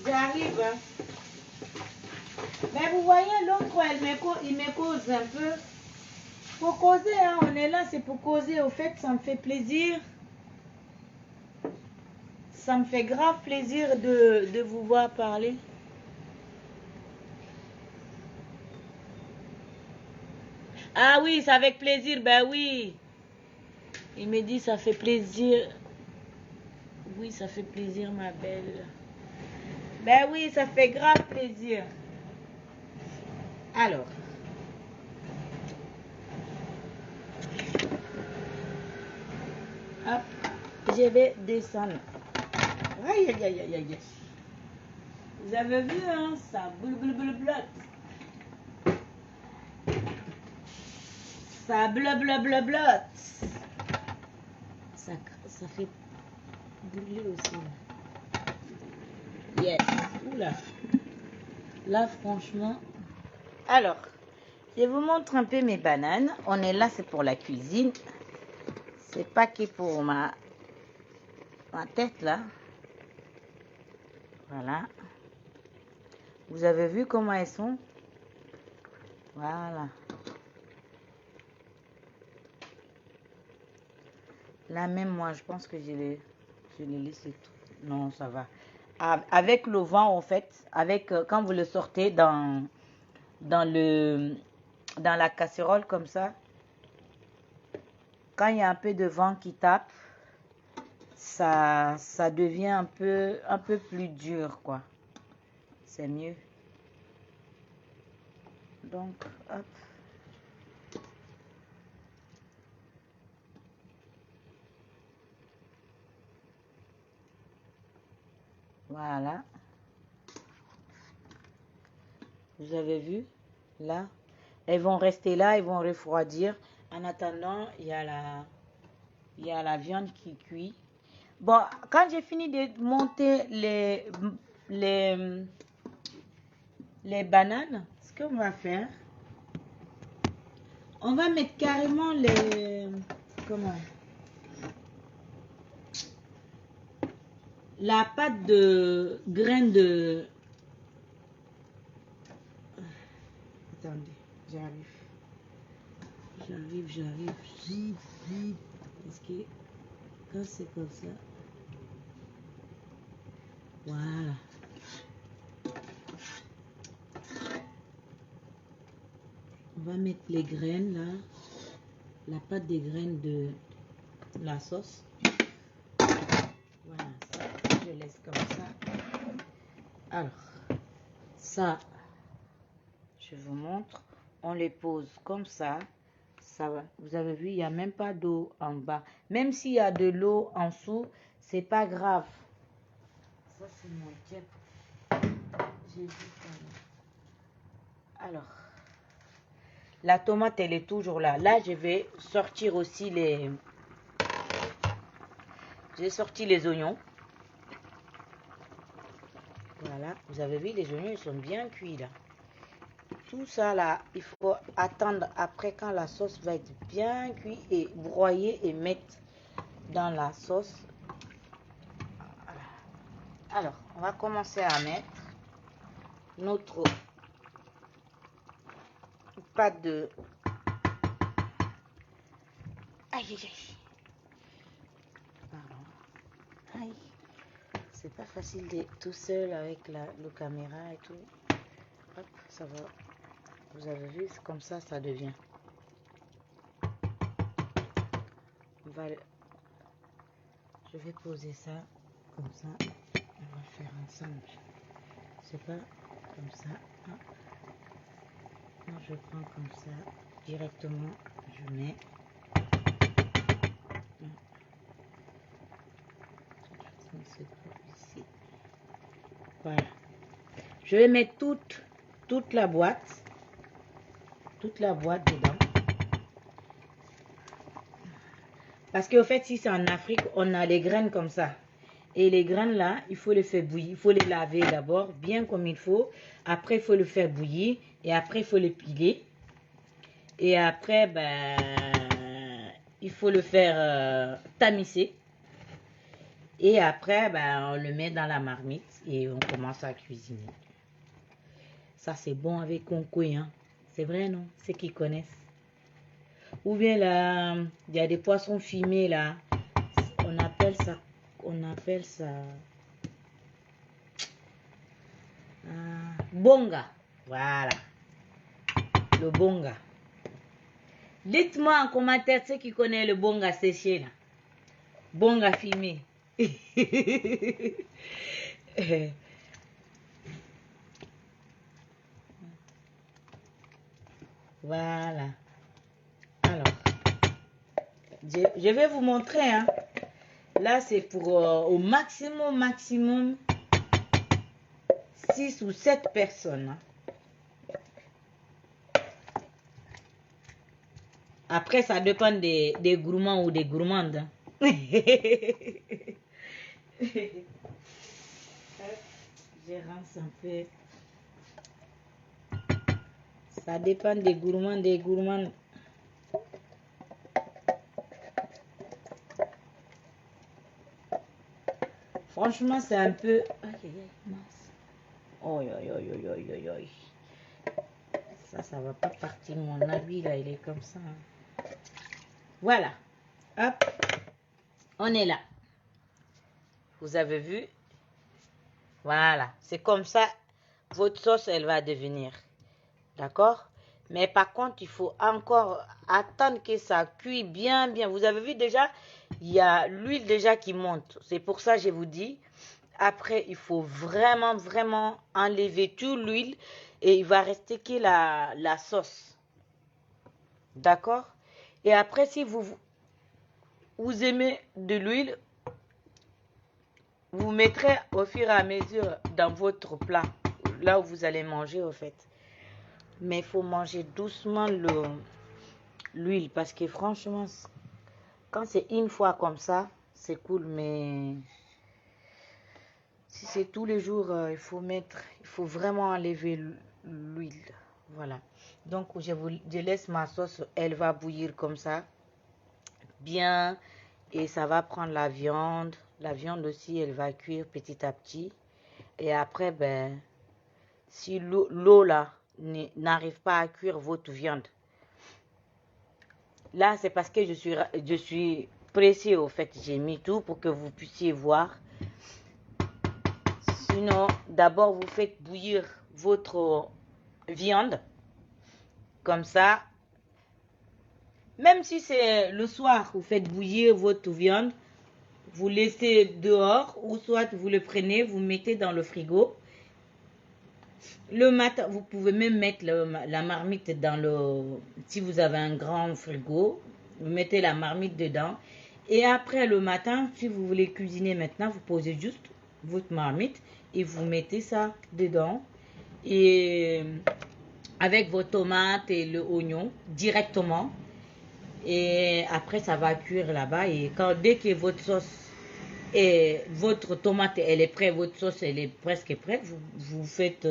J'arrive. Hein. Mais vous voyez, l'autre, il me cause un peu. Faut causer, hein. On est là, c'est pour causer. Au fait, ça me fait plaisir. Ça me fait grave plaisir de vous voir parler. Ah oui, c'est avec plaisir, ben oui. Il me dit, ça fait plaisir. Oui, ça fait plaisir, ma belle. Ben oui, ça fait grave plaisir. Alors. Hop, je vais descendre. Aïe. Vous avez vu, hein, ça bleu. Ça bleu. Ça fait brûler aussi. Yes. Oula. Là, franchement. Alors, je vous montre un peu mes bananes. On est là, c'est pour la cuisine. C'est pas que pour ma tête, là. Voilà. Vous avez vu comment elles sont? Voilà. Là même, moi, je pense que je les laisse tout. Non, ça va. Avec le vent, en fait, avec quand vous le sortez dans la casserole comme ça, quand il y a un peu de vent qui tape, ça devient un peu plus dur, quoi. C'est mieux. Donc, hop. Voilà. Vous avez vu? Là. Elles vont rester là, elles vont refroidir. En attendant, il y a la viande qui cuit. Bon, quand j'ai fini de monter les bananes, ce qu'on va faire, on va mettre carrément la pâte de graines de... Attendez, j'arrive. Parce que quand c'est comme ça, voilà. On va mettre les graines là, la pâte des graines de la sauce. Voilà, ça, je laisse comme ça. Alors, ça, je vous montre. On les pose comme ça. Ça va. Vous avez vu, il n'y a même pas d'eau en bas. Même s'il y a de l'eau en dessous, c'est pas grave. Ça, c'est mon tip. J'ai vu ça. Alors, la tomate, elle est toujours là. Là, je vais sortir aussi j'ai sorti les oignons. Voilà, vous avez vu, les oignons, ils sont bien cuits là. Tout ça là, il faut attendre après quand la sauce va être bien cuite et broyer et mettre dans la sauce. Alors, on va commencer à mettre notre pâte de... Aïe, aïe, aïe. Pardon. Aïe. C'est pas facile d'être tout seul avec le caméra et tout. Hop, ça va. Vous avez vu, c'est comme ça, ça devient. Je vais poser ça comme ça. On va faire ensemble. C'est pas comme ça. Moi, je prends comme ça directement. Je mets. Ici. Voilà. Je vais mettre toute la boîte. Toute la boîte dedans. Parce qu'au fait, si c'est en Afrique, on a les graines comme ça. Et les graines là, il faut les faire bouillir. Il faut les laver d'abord, bien comme il faut. Après, il faut le faire bouillir. Et après, il faut les piler. Et après, ben, il faut le faire tamiser. Et après, ben, on le met dans la marmite et on commence à cuisiner. Ça, c'est bon avec concouille, hein. C'est vrai, non? Ceux qui connaissent. Ou bien là, il y a des poissons fumés là. On appelle ça bonga. Voilà. Le bonga. Dites-moi en commentaire ceux qui connaissent le bonga séché là. Bonga fumé. Voilà. Alors, je vais vous montrer. Hein. Là, c'est pour au maximum 6 ou 7 personnes. Hein. Après, ça dépend des gourmands ou des gourmandes. Hein. Je rince un peu. Ça dépend des gourmands, des gourmands. Franchement, c'est un peu... Aïe, aïe, aïe, mince. Oh, aïe, aïe, aïe, aïe, aïe, aïe. Ça va pas partir. Mon habit, là, il est comme ça. Hein. Voilà. Hop. On est là. Vous avez vu? Voilà. C'est comme ça, votre sauce, elle va devenir. D'accord? Mais par contre, il faut encore attendre que ça cuit bien, bien. Vous avez vu déjà, il y a l'huile déjà qui monte. C'est pour ça que je vous dis, après, il faut vraiment, vraiment enlever toute l'huile et il va rester que la sauce. D'accord? Et après, si vous aimez de l'huile, vous mettrez au fur et à mesure dans votre plat, là où vous allez manger, au fait. Mais il faut manger doucement l'huile parce que franchement, quand c'est une fois comme ça, c'est cool. Mais si c'est tous les jours, il faut vraiment enlever l'huile. Voilà. Donc, je laisse ma sauce, elle va bouillir comme ça, bien. Et ça va prendre la viande. La viande aussi, elle va cuire petit à petit. Et après, ben, si l'eau là n'arrive pas à cuire votre viande, là, c'est parce que je suis pressée, au fait. J'ai mis tout pour que vous puissiez voir. Sinon, d'abord, vous faites bouillir votre viande. Comme ça. Même si c'est le soir, vous faites bouillir votre viande. Vous laissez dehors ou soit vous le prenez, vous mettez dans le frigo. Le matin, vous pouvez même mettre la marmite dans le... Si vous avez un grand frigo, vous mettez la marmite dedans. Et après le matin, si vous voulez cuisiner maintenant, vous posez juste votre marmite et vous mettez ça dedans. Et avec vos tomates et le oignon directement. Et après, ça va cuire là-bas. Et dès que votre sauce et votre tomate, elle est prête, votre sauce, elle est presque prête, vous faites...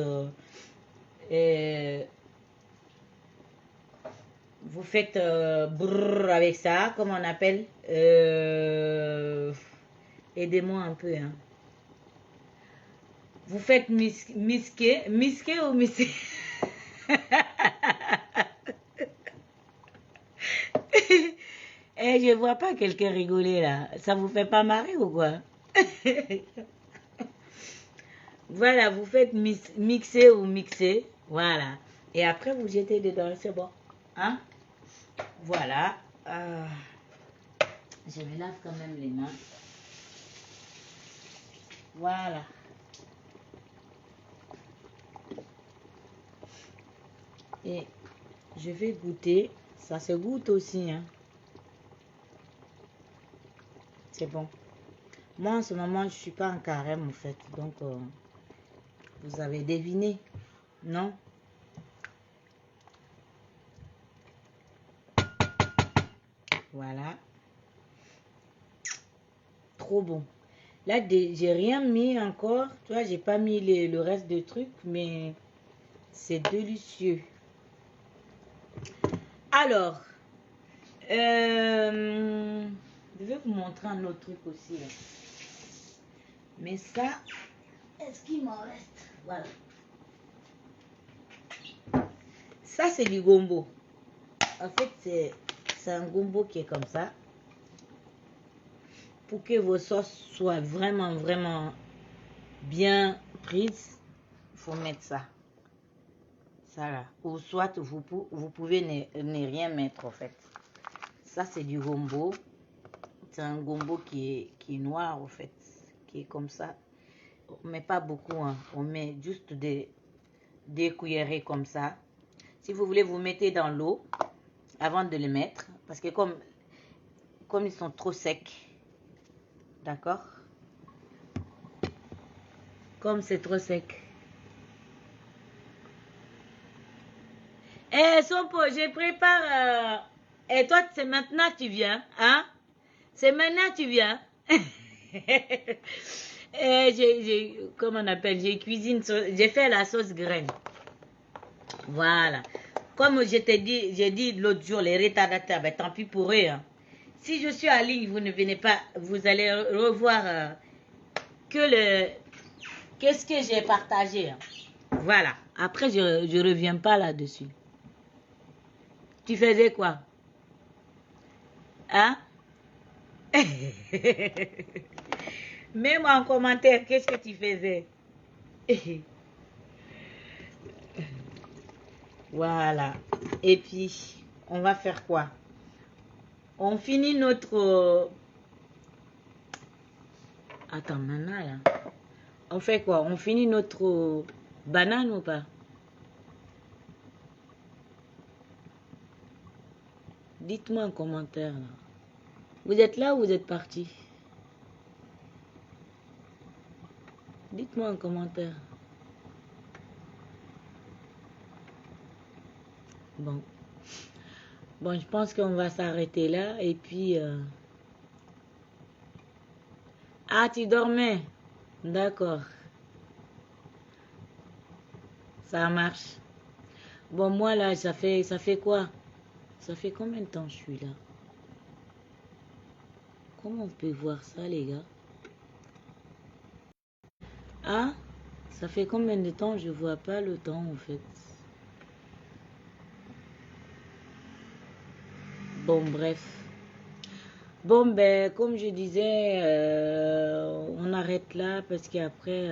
vous faites brrr avec ça, comme on appelle. Aidez-moi un peu. Hein. Vous faites misquer ou misquer. Je vois pas quelqu'un rigoler là. Ça vous fait pas marrer ou quoi? Voilà, vous faites mixer ou mixer. Voilà. Et après, vous jetez dedans. C'est bon. Hein? Voilà. Je me lave quand même les mains. Voilà. Et je vais goûter. Ça se goûte aussi. Hein. C'est bon. Moi, en ce moment, je ne suis pas en carême, en fait. Donc, vous avez deviné, non? Voilà. Trop bon. Là, j'ai rien mis encore. Tu vois, j'ai pas mis le reste de trucs, mais c'est délicieux. Alors, je vais vous montrer un autre truc aussi. Là. Mais ça, est-ce qu'il m'en reste? Voilà. Ça, c'est du gombo. En fait, c'est un gombo qui est comme ça. Pour que vos sauces soient vraiment, vraiment bien prises, il faut mettre ça. Ça là. Ou soit vous pouvez ne rien mettre, en fait. Ça, c'est du gombo. C'est un gombo qui est noir, en fait. Qui est comme ça. On met pas beaucoup, hein. On met juste des cuillerées comme ça. Si vous voulez, vous mettez dans l'eau avant de les mettre. Parce que comme ils sont trop secs, d'accord? Comme c'est trop sec. Sompo, je prépare... Et toi, c'est maintenant que tu viens, hein? C'est maintenant que tu viens. Comment on appelle, j'ai fait la sauce graine. Voilà. Comme je t'ai dit, j'ai dit l'autre jour, les retardataires, ben, tant pis pour eux. Hein. Si je suis en ligne, vous ne venez pas, vous allez revoir qu'est-ce que j'ai partagé. Hein. Voilà. Après, je ne reviens pas là-dessus. Tu faisais quoi? Hein? Mets-moi en commentaire, qu'est-ce que tu faisais? Voilà. Et puis, on va faire quoi? On finit notre... Attends, maintenant, là. On fait quoi? On finit notre banane ou pas? Dites-moi en commentaire, là. Vous êtes là ou vous êtes parti? Dites-moi en commentaire. Bon. Bon, je pense qu'on va s'arrêter là. Et puis... Ah, tu dormais? D'accord. Ça marche. Bon, moi, là, ça fait quoi? Ça fait combien de temps je suis là? Comment on peut voir ça, les gars? Ah, ça fait combien de temps? Je vois pas le temps, en fait. Bon, bref. Bon, ben, comme je disais, on arrête là parce qu'après,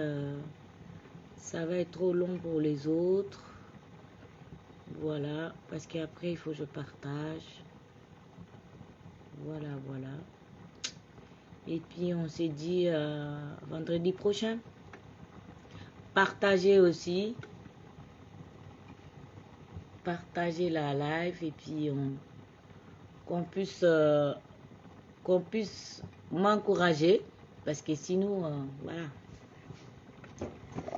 ça va être trop long pour les autres. Voilà, parce qu'après, il faut que je partage. Voilà, voilà. Et puis, on s'est dit vendredi prochain. Partagez aussi. Partagez la live et puis qu'on puisse m'encourager. Parce que sinon, voilà.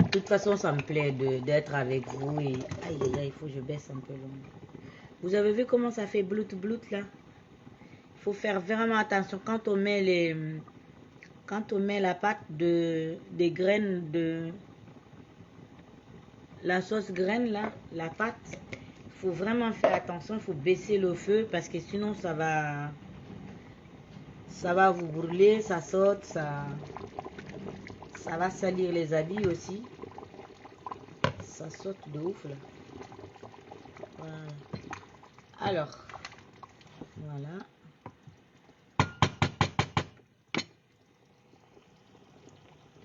De toute façon, ça me plaît d'être avec vous. Et aïe, aïe, aïe, il faut que je baisse un peu l'ombre. Vous avez vu comment ça fait blout là? Il faut faire vraiment attention quand on met la pâte des graines de la sauce graine là, la pâte, il faut vraiment faire attention, il faut baisser le feu parce que sinon ça va vous brûler, ça saute, ça va salir les habits aussi. Ça saute de ouf là. Voilà. Alors, voilà.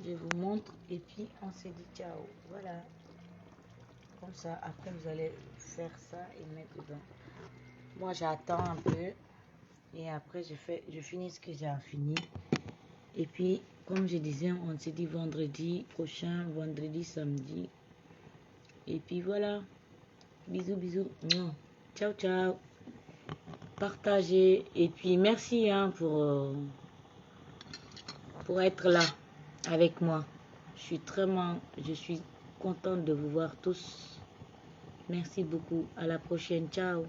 Je vous montre et puis on se dit ciao. Voilà. Comme ça, après vous allez faire ça et mettre dedans. Moi j'attends un peu et après je finis ce que j'ai à finir. Et puis, comme je disais, on se dit vendredi prochain, vendredi, samedi. Et puis voilà. Bisous, bisous. Ciao, ciao. Partagez. Et puis merci hein, pour être là avec moi. Je suis contente de vous voir tous. Merci beaucoup. À la prochaine. Ciao.